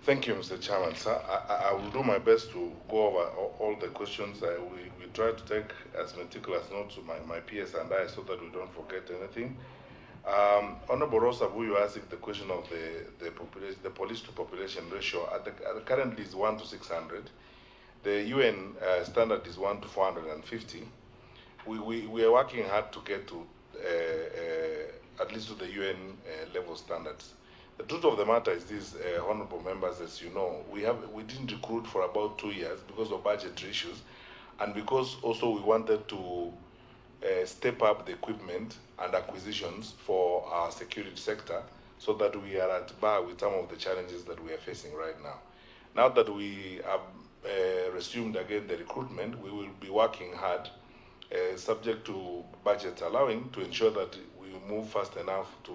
Thank you, Mr. Chairman. Sir, I will do my best to go over all the questions. We try to take as meticulous notes to my peers and I so that we don't forget anything. Honorable Rosabu, you asked the question of the police to population ratio. Currently is 1 to 600. The UN standard is 1 to 450. We are working hard to get to at least to the UN level standards. The truth of the matter is this, honorable members, as you know, we didn't recruit for about 2 years because of budgetary issues, and because also we wanted to step up the equipment and acquisitions for our security sector so that we are at bar with some of the challenges that we are facing right now. Now that we have resumed again the recruitment, we will be working hard, subject to budget allowing, to ensure that we move fast enough to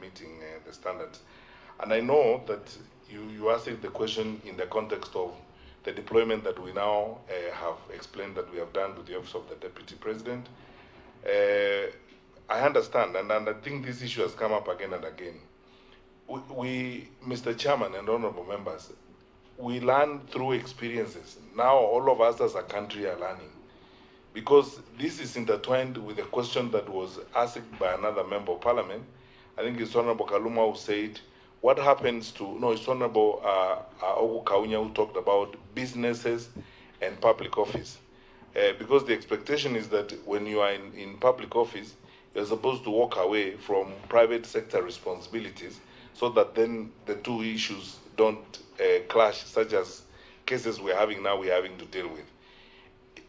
meeting the standards. And I know that you asked the question in the context of the deployment that we now have explained that we have done with the Office of the Deputy President. I understand, and I think this issue has come up again and again. We, Mr. Chairman and honorable members, we learn through experiences. Now all of us as a country are learning, because this is intertwined with a question that was asked by another member of parliament. I think it's Honorable Kaluma who said, what happens to, no, it's Honorable Ogu Kaunya who talked about businesses and public office. Because the expectation is that when you are in public office, you're supposed to walk away from private sector responsibilities so that then the two issues don't clash, such as cases we're having to deal with.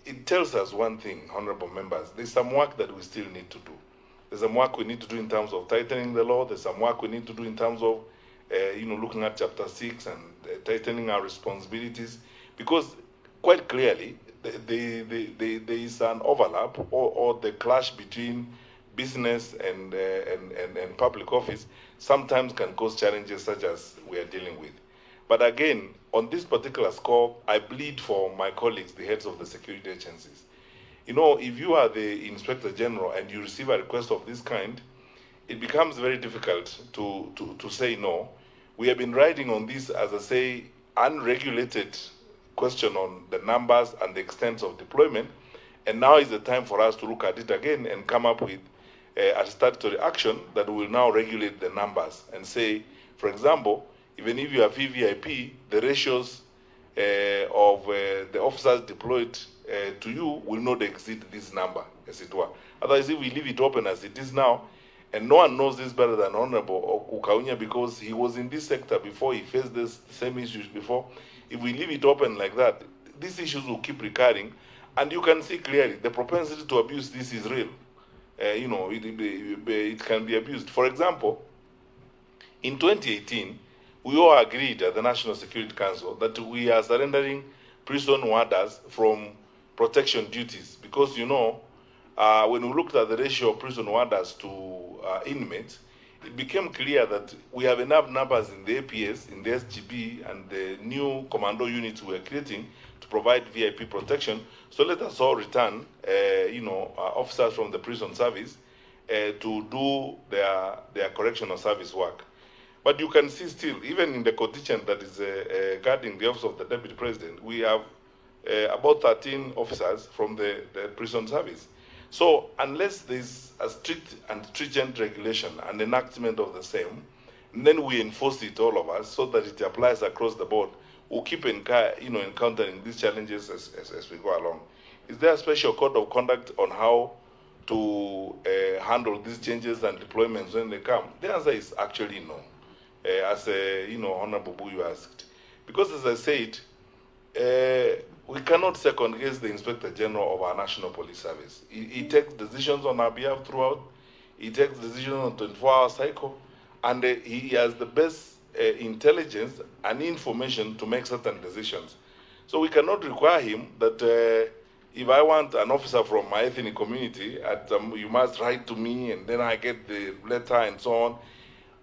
It tells us one thing, honorable members, there's some work that we still need to do. There's some work we need to do in terms of tightening the law. There's some work we need to do in terms of, looking at Chapter 6 and tightening our responsibilities. Because quite clearly, there is an overlap or the clash between business and public office sometimes can cause challenges such as we are dealing with. But again, on this particular score, I plead for my colleagues, the heads of the security agencies. If you are the Inspector General and you receive a request of this kind, it becomes very difficult to say no. We have been riding on this, as I say, unregulated question on the numbers and the extent of deployment, and now is the time for us to look at it again and come up with a statutory action that will now regulate the numbers and say, for example, even if you have VVIP, the ratios of the officers deployed to you will not exceed this number, as it were. Otherwise, if we leave it open as it is now, and no one knows this better than Honorable Ukaunya because he was in this sector before, he faced the same issues before. If we leave it open like that, these issues will keep recurring, and you can see clearly the propensity to abuse this is real. It can be abused. For example, in 2018, we all agreed at the National Security Council that we are surrendering prison warders from protection duties because, when we looked at the ratio of prison warders to inmates, it became clear that we have enough numbers in the APS, in the SGB, and the new commando units we are creating to provide VIP protection. So let us all return, officers from the prison service to do their correctional service work. But you can see still, even in the contingent that is guarding the office of the Deputy President, we have about 13 officers from the prison service. So unless there's a strict and stringent regulation and enactment of the same, and then we enforce it, all of us, so that it applies across the board, we'll keep encountering these challenges as we go along. Is there a special code of conduct on how to handle these changes and deployments when they come? The answer is actually no. As Honorable Buyu asked. Because as I said, we cannot second guess the Inspector General of our National Police Service. He takes decisions on our behalf throughout. He takes decisions on 24-hour cycle, and he has the best intelligence and information to make certain decisions. So we cannot require him that if I want an officer from my ethnic community, you must write to me, and then I get the letter and so on.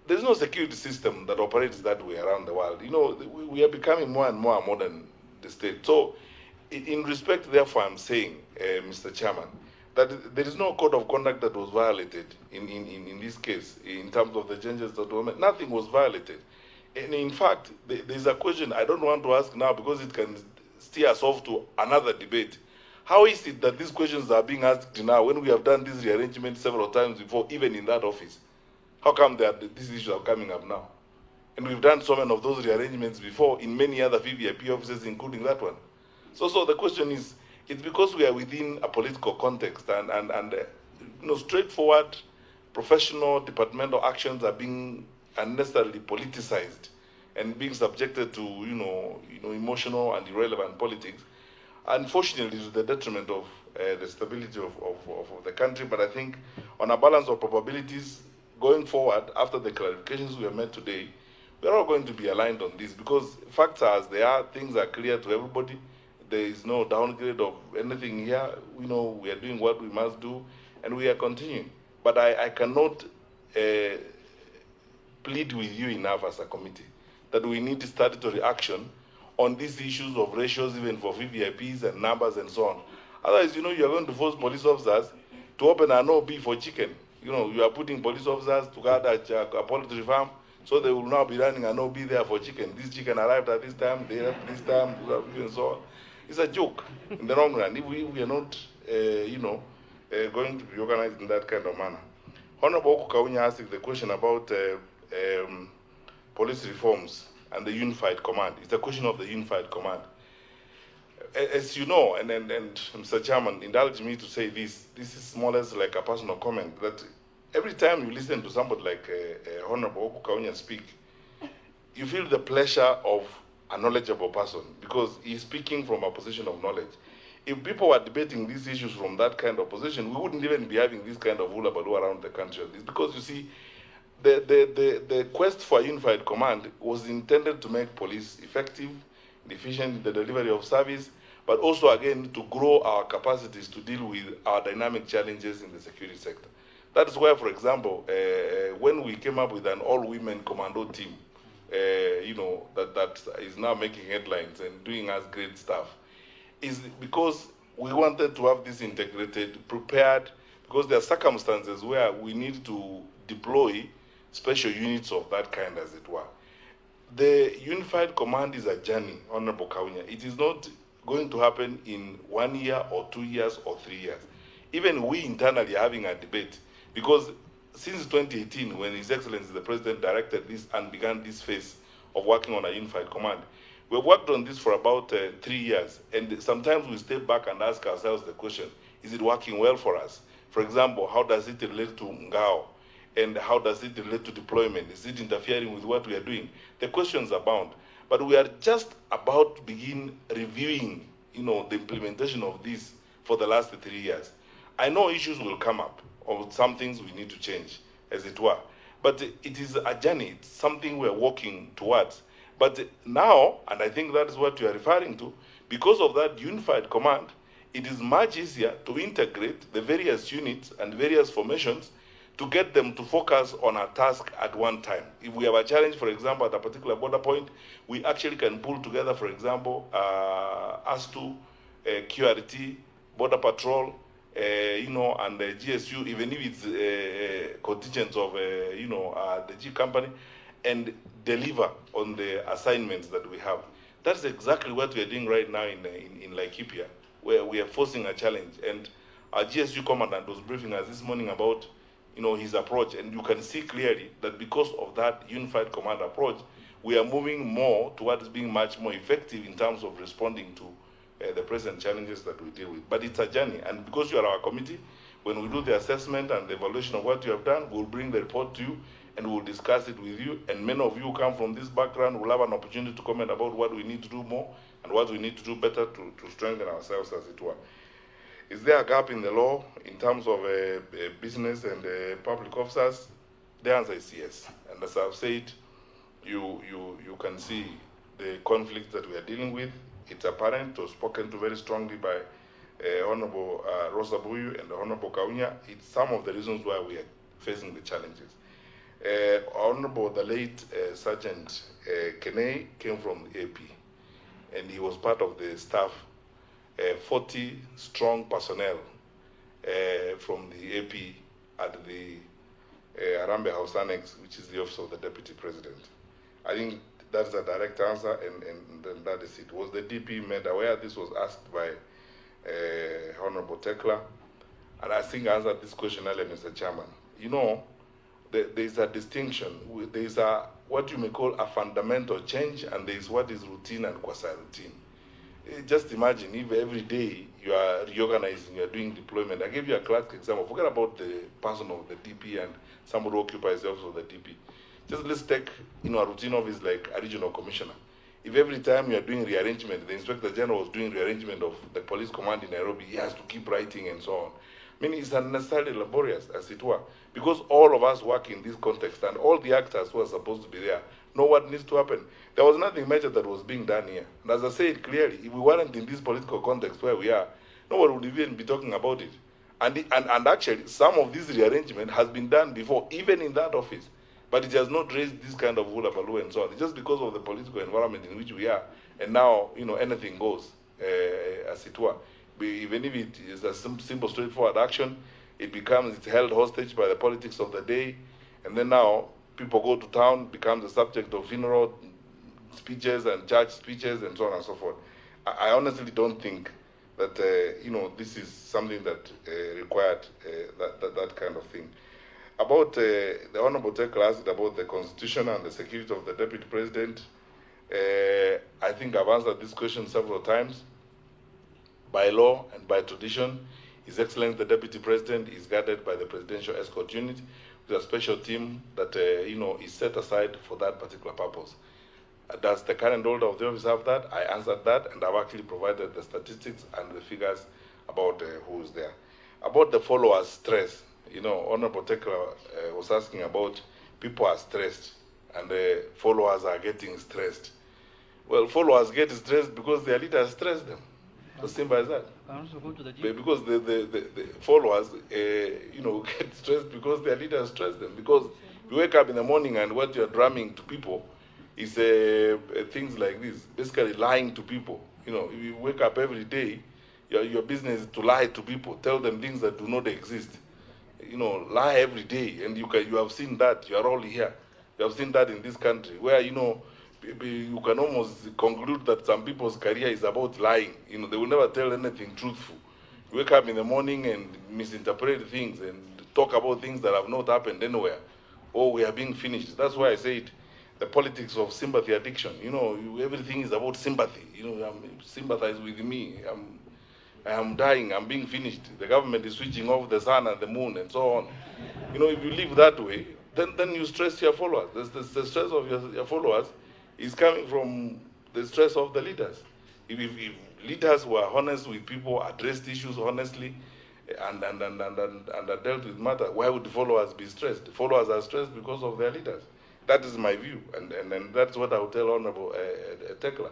There's no security system that operates that way around the world. We are becoming more and more modern, the state. So, in respect, therefore, I'm saying, Mr. Chairman, that there is no code of conduct that was violated in this case, in terms of the changes that were made. Nothing was violated. And in fact, there's a question I don't want to ask now because it can steer us off to another debate. How is it that these questions are being asked now when we have done this rearrangement several times before, even in that office? How come these issues are coming up now? And we've done so many of those rearrangements before in many other VVIP offices, including that one. So the question is, it's because we are within a political context and straightforward professional departmental actions are being unnecessarily politicized and being subjected to emotional and irrelevant politics, unfortunately to the detriment of the stability of the country. But I think on a balance of probabilities, going forward, after the clarifications we have made today, we are all going to be aligned on this because facts are as they are, things are clear to everybody. There is no downgrade of anything here. We know we are doing what we must do, and we are continuing. But I cannot plead with you enough as a committee that we need statutory action on these issues of ratios, even for VVIPs and numbers and so on. Otherwise, you are going to force police officers to open an OB for chicken. You are putting police officers to guard a poultry farm, so they will now be running an OB there for chicken. This chicken arrived at this time, they arrived at this time, and so on. It's a joke in the long run if we are not, going to be organized in that kind of manner. Honorable Okukaunya asked the question about police reforms and the unified command. It's a question of the unified command. As you know, and Mr. Chairman, indulge me to say this is more or less like a personal comment, that every time you listen to somebody like Honorable Oku Kaunya speak, you feel the pleasure of a knowledgeable person, because he's speaking from a position of knowledge. If people were debating these issues from that kind of position, we wouldn't even be having this kind of hula baloo around the country. It's because, you see, the quest for a unified command was intended to make police effective, efficient in the delivery of service, but also, again, to grow our capacities to deal with our dynamic challenges in the security sector. That is why, for example, when we came up with an all-women commando team, you know, that is now making headlines and doing us great stuff, is because we wanted to have this integrated, prepared, because there are circumstances where we need to deploy special units of that kind, as it were. The unified command is a journey, Honorable Kaunya. It is not going to happen in 1 year or 2 years or 3 years. Even we internally are having a debate, because since 2018, when His Excellency the President directed this and began this phase of working on a unified command, we've worked on this for about 3 years, and sometimes we step back and ask ourselves the question, is it working well for us? For example, how does it relate to Ngao? And how does it relate to deployment? Is it interfering with what we are doing? The questions abound. But we are just about to begin reviewing, you know, the implementation of this for the last 3 years. I know issues will come up, or some things we need to change, as it were. But it is a journey. It's something we're working towards. But now, and I think that is what you are referring to, because of that unified command, it is much easier to integrate the various units and various formations to get them to focus on a task at one time. If we have a challenge, for example, at a particular border point, we actually can pull together, for example, ASTU, QRT, Border Patrol, you know, and the GSU, even if it's contingents of, you know, the G company, and deliver on the assignments that we have. That's exactly what we are doing right now in Laikipia, where we are forcing a challenge. And our GSU commandant was briefing us this morning about, you know, his approach, and you can see clearly that because of that unified command approach, we are moving more towards being much more effective in terms of responding to the present challenges that we deal with. But it's a journey, and because you are our committee, when we do the assessment and the evaluation of what you have done, we'll bring the report to you and we'll discuss it with you. And many of you who come from this background will have an opportunity to comment about what we need to do more and what we need to do better to strengthen ourselves, as it were. Is there a gap in the law in terms of business and public officers? The answer is yes. And as I've said, you can see the conflict that we are dealing with. It's apparent, or spoken to very strongly by Honorable Rosa Buyu and Honorable Kaunya. It's some of the reasons why we are facing the challenges. Honorable, the late Sergeant Kenei came from the AP, and he was part of the staff, 40 strong personnel from the AP at the Arambe House Annex, which is the office of the Deputy President. I think that's a direct answer, and that is it. Was the DP made aware? This was asked by Honorable Tekla, and I think I answered this question earlier, Mr. Chairman. You know, there is a distinction. There is what you may call a fundamental change, and there is what is routine and quasi-routine. Just imagine if every day you are reorganizing, you are doing deployment. I gave you a classic example. Forget about the person of the DP and somebody who occupies the office of the DP. Just let's take, you know, a routine office like a regional commissioner. If every time you are doing rearrangement, the Inspector General was doing rearrangement of the police command in Nairobi, he has to keep writing and so on. I mean, it's unnecessarily laborious, as it were, because all of us work in this context, and all the actors who are supposed to be there know what needs to happen. There was nothing major that was being done here. And as I said clearly, if we weren't in this political context where we are, nobody would even be talking about it. And actually, some of this rearrangement has been done before, even in that office. But it has not raised this kind of hula baloo and so on. It's just because of the political environment in which we are. And now, you know, anything goes, as it were. Even if it is a simple, straightforward action, it's held hostage by the politics of the day. And then now, people go to town, becomes the subject of funeral speeches and church speeches and so on and so forth. I honestly don't think that, you know, this is something that required that kind of thing. About the Honorable Tekla asked about the Constitution and the security of the Deputy President. I think I've answered this question several times. By law and by tradition, His Excellency the Deputy President is guarded by the Presidential Escort Unit with a special team that is set aside for that particular purpose. Does the current holder of the office have that? I answered that, and I've actually provided the statistics and the figures about who is there. About the followers' stress, Honorable Tekla was asking about people are stressed and the followers are getting stressed. Well, followers get stressed because their leaders stress them. As simple as that. Because the followers, get stressed because their leaders stress them. Because you wake up in the morning and what you're drumming to people is things like this, basically lying to people. If you wake up every day, your business is to lie to people, tell them things that do not exist. Lie every day, and you have seen that. You are all here. You have seen that in this country, where you can almost conclude that some people's career is about lying. They will never tell anything truthful. You wake up in the morning and misinterpret things and talk about things that have not happened anywhere. Oh, we are being finished. That's why I said the politics of sympathy addiction. Everything is about sympathy. Sympathize with me. I am dying. I'm being finished. The government is switching off the sun and the moon and so on. If you live that way, then you stress your followers. The stress of your followers is coming from the stress of the leaders. If leaders were honest with people, addressed issues honestly, and are dealt with matter, why would the followers be stressed? The followers are stressed because of their leaders. That is my view, and that's what I would tell Honorable Tekla.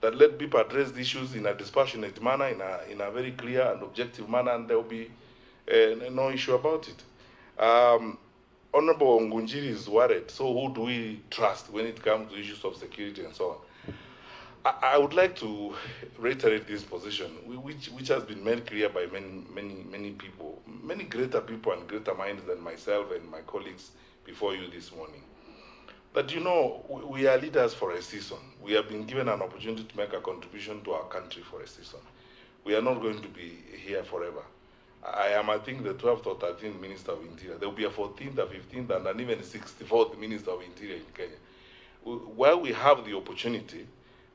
That let people address the issues in a dispassionate manner, in a very clear and objective manner, and there will be no issue about it. Honorable Ngunjiri is worried. So who do we trust when it comes to issues of security and so on? I would like to reiterate this position, which has been made clear by many people, many greater people and greater minds than myself and my colleagues before you this morning. That we are leaders for a season. We have been given an opportunity to make a contribution to our country for a season. We are not going to be here forever. I am, I think, the 12th or 13th Minister of Interior. There will be a 14th, a 15th, and even a 64th Minister of Interior in Kenya. While we have the opportunity,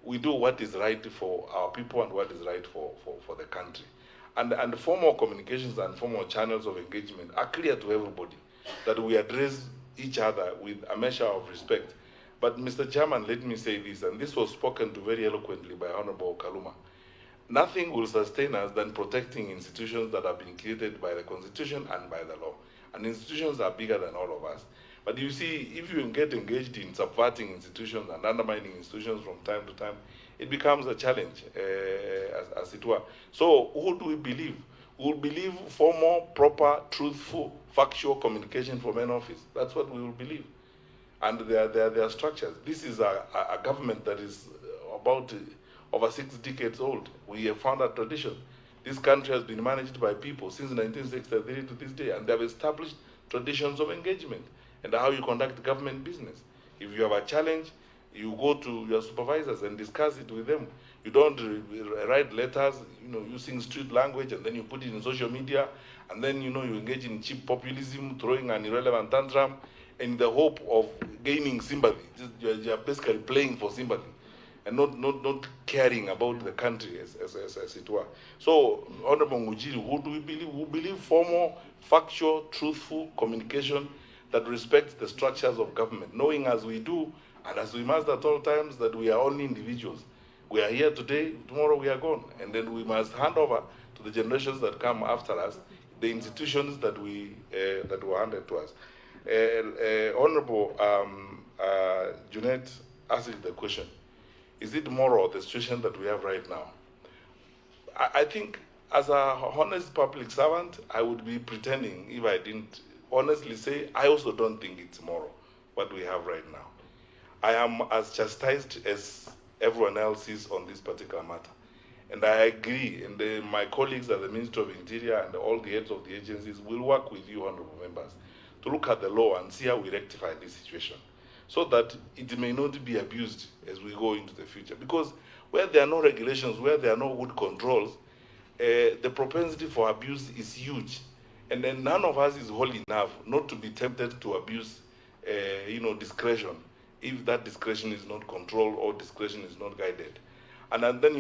we do what is right for our people and what is right for the country. And formal communications and formal channels of engagement are clear to everybody, that we address each other with a measure of respect. But Mr. Chairman, let me say this, and this was spoken to very eloquently by Honorable Kaluma. Nothing will sustain us than protecting institutions that have been created by the Constitution and by the law. And institutions are bigger than all of us. But you see, if you get engaged in subverting institutions and undermining institutions from time to time, it becomes a challenge, as it were. So who do we believe? We will believe formal, proper, truthful, factual communication from an office. That's what we will believe. And there are structures. This is a government that is about over 6 decades old. We have found a tradition. This country has been managed by people since 1963 to this day, and they have established traditions of engagement and how you conduct government business. If you have a challenge, you go to your supervisors and discuss it with them. You don't write letters, using street language, and then you put it in social media, and then, you engage in cheap populism, throwing an irrelevant tantrum, in the hope of gaining sympathy. You're basically playing for sympathy, and not caring about the country as it were. So, Honorable Ngujiri, who do we believe? We believe formal, factual, truthful communication that respects the structures of government, knowing as we do, and as we must at all times, that we are only individuals. We are here today, tomorrow we are gone. And then we must hand over to the generations that come after us the institutions that were handed to us. Honorable Junet asked the question, is it moral, the situation that we have right now? I think as a honest public servant, I would be pretending if I didn't honestly say, I also don't think it's moral, what we have right now. I am as chastised as everyone else is on this particular matter. And I agree, and my colleagues at the Ministry of Interior and all the heads of the agencies will work with you, honorable members, to look at the law and see how we rectify this situation, so that it may not be abused as we go into the future. Because where there are no regulations, where there are no good controls, the propensity for abuse is huge. And then none of us is holy enough not to be tempted to abuse, discretion, if that discretion is not controlled or discretion is not guided. And then,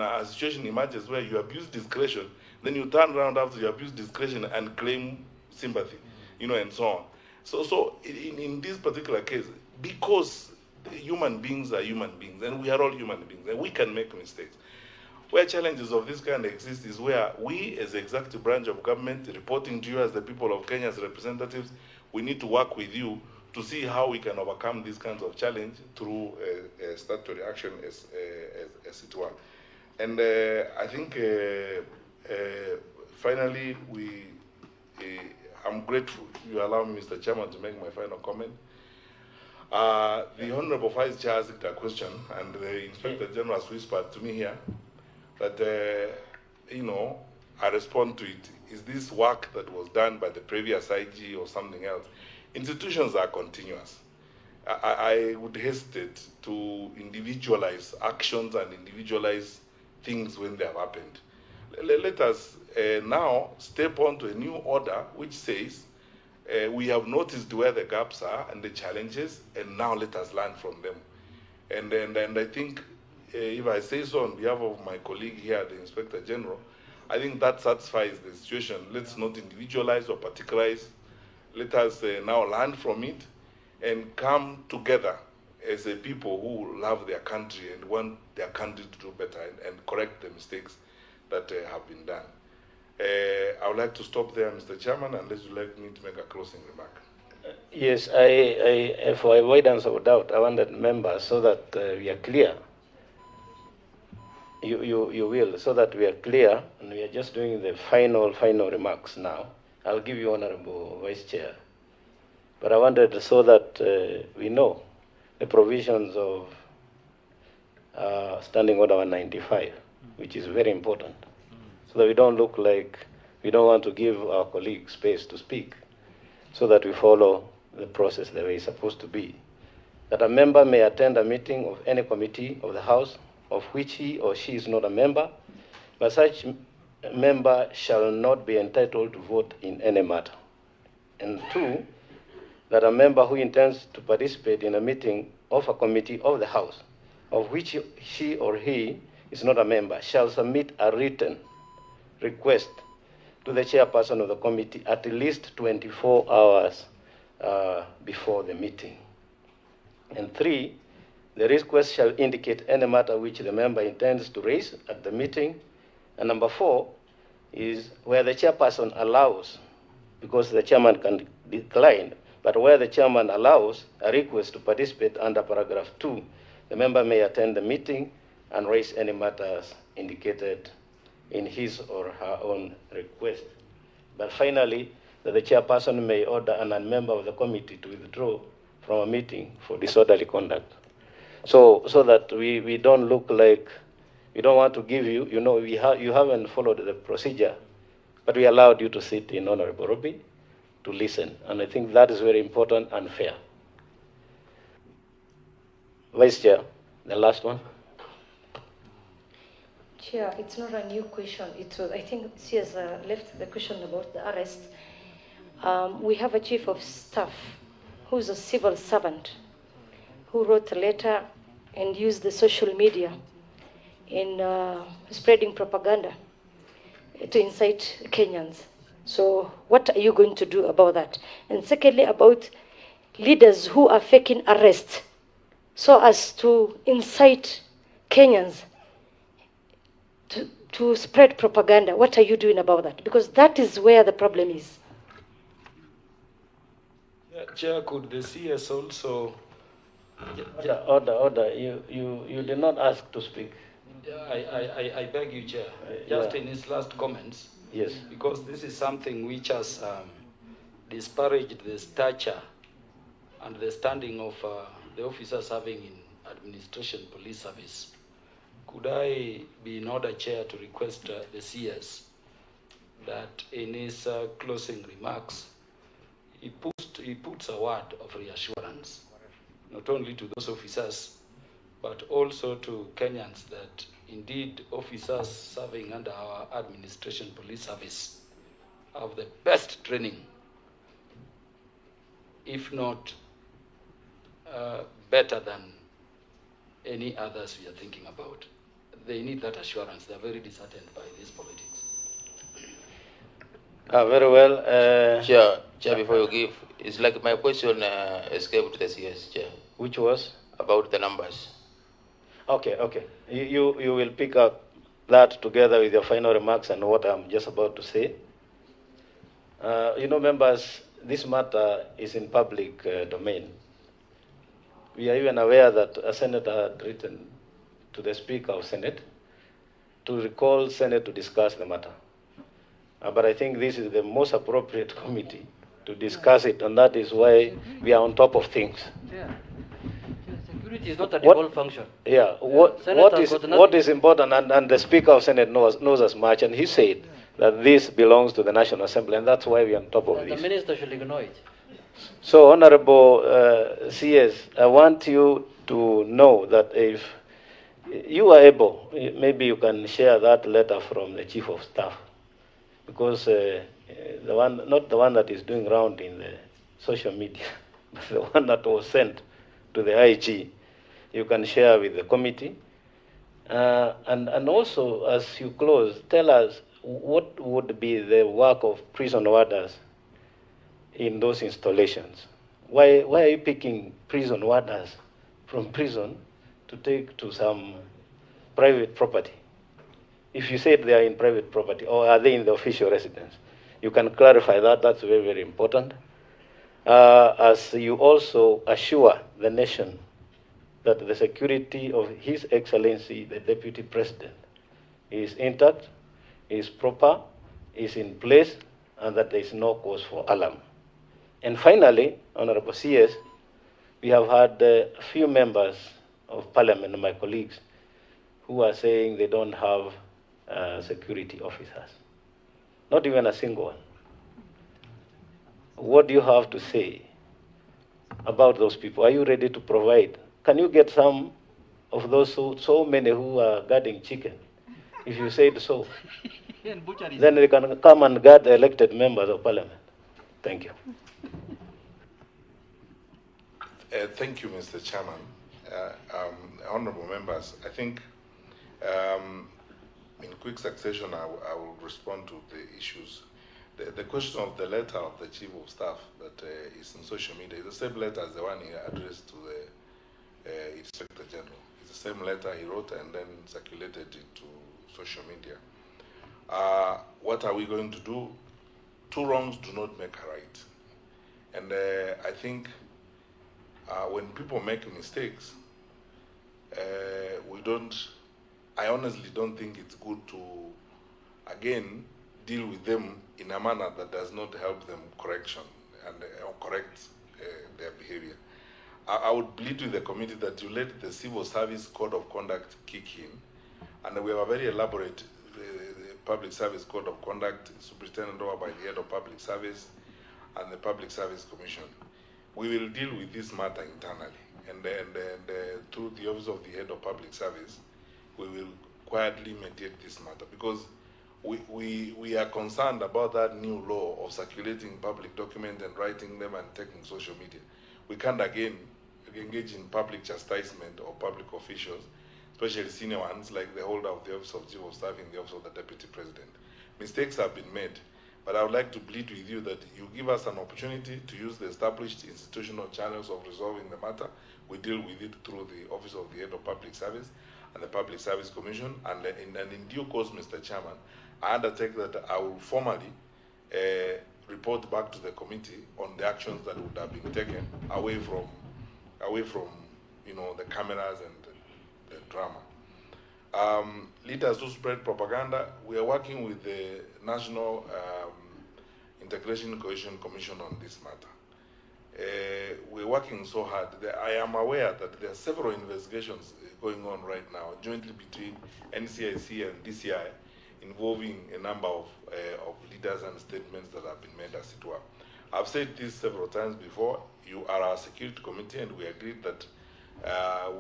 a situation emerges where you abuse discretion, then you turn around after you abuse discretion and claim sympathy, and so on. So in this particular case, because human beings are human beings, and we are all human beings, and we can make mistakes. Where challenges of this kind exist is where we, as the executive branch of government, reporting to you as the people of Kenya's representatives, we need to work with you to see how we can overcome these kinds of challenge through statutory action, as it were. And I think finally, I'm grateful you allow me, Mr. Chairman, to make my final comment. The Honorable Vice Chair asked a question, and the Inspector General has whispered to me here that, I respond to it. Is this work that was done by the previous IG or something else? Institutions are continuous. I would hesitate to individualize actions and individualize things when they have happened. Let us now step on to a new order which says we have noticed where the gaps are and the challenges, and now let us learn from them. And I think, if I say so on behalf of my colleague here, the Inspector General, I think that satisfies the situation. Let's not individualize or particularize. Let us now learn from it and come together as a people who love their country and want their country to do better and correct the mistakes that have been done. I would like to stop there, Mr. Chairman, unless you like me to make a closing remark. Yes, for avoidance of doubt, I wanted members so that we are clear. You will, so that we are clear, and we are just doing the final remarks now. I'll give you, Honorable Vice Chair. But I wanted so that we know the provisions of Standing Order 195, which is very important, so that we don't look like we don't want to give our colleagues space to speak, so that we follow the process the way it's supposed to be. That a member may attend a meeting of any committee of the House of which he or she is not a member, but such member shall not be entitled to vote in any matter. And two, that a member who intends to participate in a meeting of a committee of the House of which she or he is not a member shall submit a written request to the chairperson of the committee at least 24 hours before the meeting. And three, the request shall indicate any matter which the member intends to raise at the meeting. And number four is where the chairperson allows, because the chairman can decline, but where the chairman allows a request to participate under paragraph 2, the member may attend the meeting and raise any matters indicated in his or her own request. But finally, that the chairperson may order a member of the committee to withdraw from a meeting for disorderly conduct. So that we don't look like, we don't want to give you, you haven't followed the procedure, but we allowed you to sit in Honorable Robbie to listen. And I think that is very important and fair. Vice Chair, the last one. Chair, it's not a new question. It was, I think she has left the question about the arrest. We have a chief of staff who's a civil servant who wrote a letter and used the social media in spreading propaganda to incite Kenyans. So what are you going to do about that? And secondly, about leaders who are faking arrests so as to incite Kenyans to spread propaganda. What are you doing about that? Because that is where the problem is. Chair, could the CS also... Order. You did not ask to speak. I beg you, Chair. Just in his last comments. Yes. Because this is something which has disparaged the stature and the standing of the officers serving in administration police service. Could I be in order, Chair, to request the CS that in his closing remarks, he puts a word of reassurance, not only to those officers, but also to Kenyans that indeed officers serving under our administration police service have the best training, if not better than any others we are thinking about. They need that assurance. They are very disheartened by this politics. Very well. Chair, before you give, it's like my question escaped the CS, Chair. Which was? About the numbers. Okay. You will pick up that together with your final remarks and what I'm just about to say. Members, this matter is in public domain. We are even aware that a senator had written to the Speaker of Senate to recall Senate to discuss the matter. But I think this is the most appropriate committee to discuss it, and that is why we are on top of things. Yeah. Security is not a devolved function. Yeah, what is important, and the Speaker of Senate knows as much, and he said that this belongs to the National Assembly, and that's why we are on top of this. The minister should ignore it. So, Honorable CS, I want you to know that if you are able, maybe you can share that letter from the Chief of Staff, because not the one that is doing round in the social media, but the one that was sent to the IG, you can share with the committee. And also, as you close, tell us what would be the work of prison warders in those installations. Why are you picking prison warders from prison to take to some private property? If you said they are in private property, or are they in the official residence? You can clarify that. That's very, very important. As you also assure the nation that the security of His Excellency, the Deputy President, is intact, is proper, is in place, and that there is no cause for alarm. And finally, Honorable CS, we have had a few members of Parliament, my colleagues, who are saying they don't have security officers. Not even a single one. What do you have to say about those people? Are you ready to provide? Can you get some of those so many who are guarding chicken? If you said so, then they can come and guard the elected members of Parliament. Thank you. Thank you, Mr. Chairman. Honorable members, I think in quick succession I will respond to the issues. The question of the letter of the Chief of Staff that is in social media is the same letter as the one he addressed to the Inspector General. It's the same letter he wrote and then circulated it to social media. What are we going to do? Two wrongs do not make a right. And I think when people make mistakes, I honestly don't think it's good to, again, deal with them in a manner that does not help them correct their behavior. I would plead with the committee that you let the Civil Service Code of Conduct kick in, and we have a very elaborate Public Service Code of Conduct, superintended over by the Head of Public Service and the Public Service Commission. We will deal with this matter internally, and through the Office of the Head of Public Service, we will quietly mediate this matter, because we are concerned about that new law of circulating public documents and writing them and taking social media. We can't again engage in public chastisement of public officials, especially senior ones like the holder of the Office of Chief of Staff in the Office of the Deputy President. Mistakes have been made, but I would like to plead with you that you give us an opportunity to use the established institutional channels of resolving the matter. We deal with it through the Office of the Head of Public Service and the Public Service Commission, and in due course, Mr. Chairman, I undertake that I will formally report back to the committee on the actions that would have been taken away from the cameras and the drama. Leaders who spread propaganda, we are working with the National Integration Cohesion Commission on this matter. We're working so hard. I am aware that there are several investigations going on right now, jointly between NCIC and DCI, involving a number of leaders and statements that have been made, as it were. I've said this several times before. You are our security committee, and we agreed that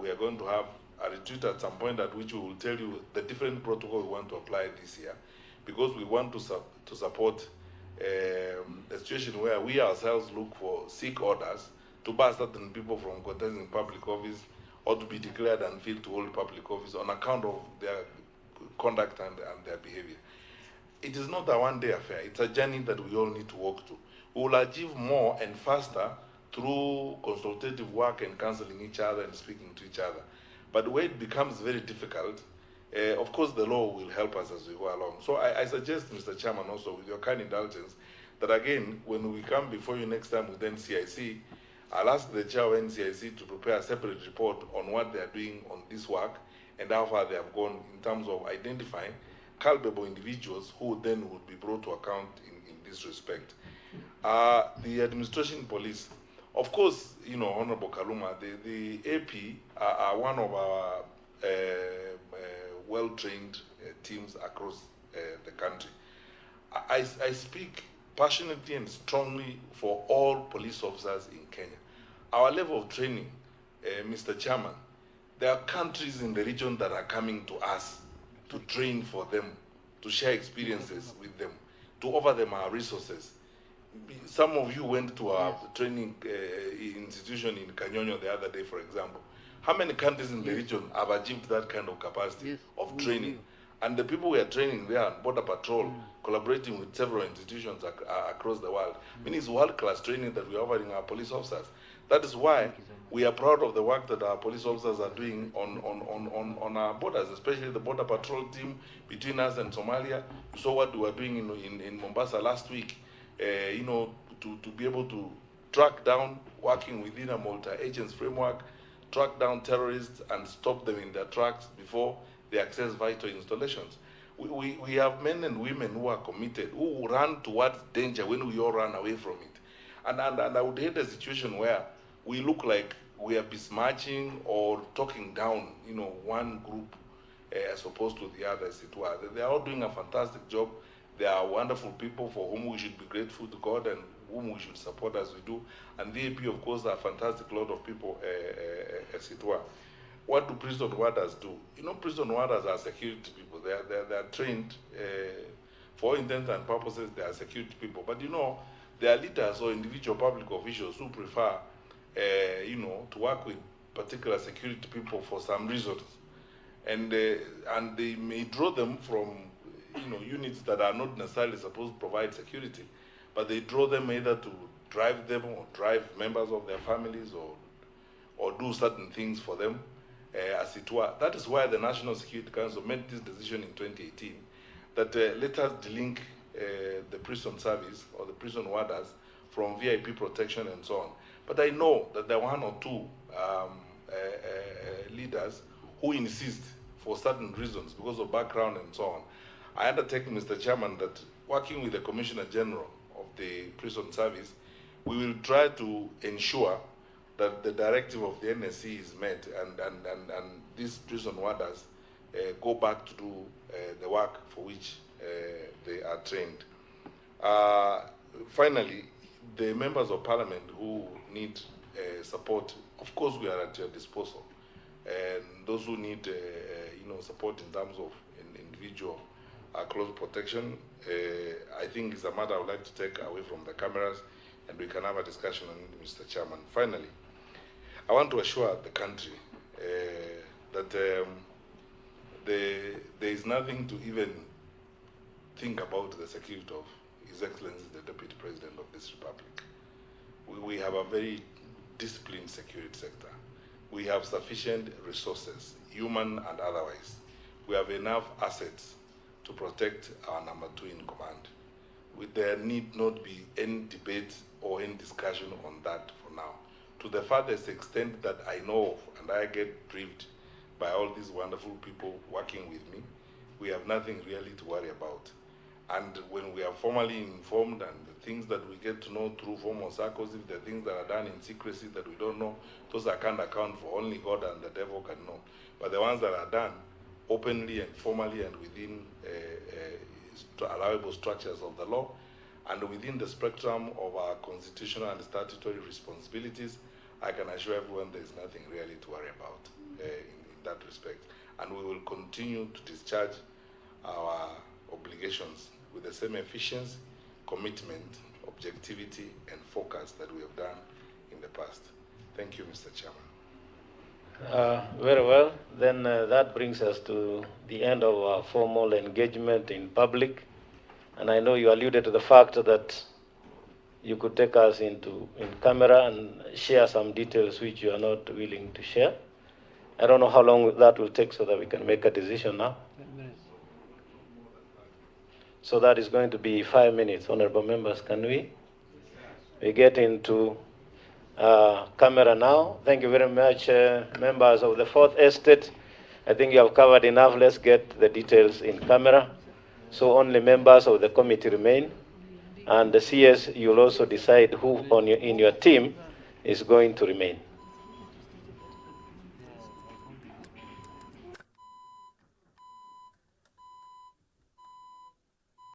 we are going to have a retreat at some point at which we will tell you the different protocol we want to apply this year, because we want to support a situation where we ourselves look for seek orders to bar certain people from contesting public office or to be declared unfit to hold public office on account of their conduct and their behavior. It is not a one-day affair. It's a journey that we all need to walk to. We will achieve more and faster through consultative work and counseling each other and speaking to each other. But where it becomes very difficult, of course, the law will help us as we go along. So I suggest, Mr. Chairman, also with your kind indulgence, that again, when we come before you next time with NCIC, I'll ask the chair of NCIC to prepare a separate report on what they are doing on this work and how far they have gone in terms of identifying culpable individuals who then would be brought to account in this respect. The administration police, of course, you know, Honorable Kaluma, the AP are one of our well-trained teams across the country. I speak passionately and strongly for all police officers in Kenya. Our level of training, Mr. Chairman, there are countries in the region that are coming to us to train for them, to share experiences with them, to offer them our resources. Some of you went to our training institution in Kanyonyo the other day, for example. How many countries in the region have achieved that kind of capacity of training? And the people we are training there on border patrol, collaborating with several institutions across the world, meaning it's world-class training that we are offering our police officers. That is why we are proud of the work that our police officers are doing on our borders, especially the border patrol team between us and Somalia. You saw what we were doing in Mombasa last week, you know, to be able to track down, working within a multi-agents framework, track down terrorists and stop them in their tracks before they access vital installations. We have men and women who are committed, who run towards danger when we all run away from it. And I would hate a situation where we look like we are besmirching or talking down, you know, one group as opposed to the others. They are all doing a fantastic job. They are wonderful people for whom we should be grateful to God and whom we should support as we do. And the AP, of course, are a fantastic lot of people as it were. What do prison warders do? You know, prison warders are security people. They are trained for all intents and purposes. They are security people. But you know, there are leaders or individual public officials who prefer, you know, to work with particular security people for some reasons, and they may draw them from, you know, units that are not necessarily supposed to provide security, but they draw them either to drive them or drive members of their families or do certain things for them, as it were. That is why the National Security Council made this decision in 2018 that let us delink the prison service or the prison warders from VIP protection and so on. But I know that there are one or two leaders who insist for certain reasons because of background and so on. I undertake, Mr. Chairman, that working with the Commissioner General of the Prison Service, we will try to ensure that the directive of the NSC is met and these prison warders go back to do the work for which they are trained. Finally, the members of parliament who need support, of course we are at your disposal. And those who need you know, support in terms of individual close protection, I think it's a matter I would like to take away from the cameras and we can have a discussion on it, Mr. Chairman. Finally, I want to assure the country that there is nothing to even think about the security of His Excellency the Deputy President of this Republic. We have a very disciplined security sector. We have sufficient resources, human and otherwise. We have enough assets to protect our number 2 in command. There need not be any debate or any discussion on that for now. To the farthest extent that I know of, and I get briefed by all these wonderful people working with me, we have nothing really to worry about. And when we are formally informed and the things that we get to know through formal circles, if the things that are done in secrecy that we don't know, those I can't account for, only God and the devil can know. But the ones that are done openly and formally and within allowable structures of the law and within the spectrum of our constitutional and statutory responsibilities, I can assure everyone there is nothing really to worry about in that respect. And we will continue to discharge our obligations with the same efficiency, commitment, objectivity, and focus that we have done in the past. Thank you, Mr. Chairman. Very well. Then that brings us to the end of our formal engagement in public. And I know you alluded to the fact that you could take us in camera and share some details which you are not willing to share. I don't know how long that will take so that we can make a decision now. 10 minutes. So that is going to be 5 minutes. Honorable members, can we get into camera now? Thank you very much, members of the Fourth Estate. I think you have covered enough. Let's get the details in camera. So only members of the committee remain. And the CS, you'll also decide who in your team is going to remain.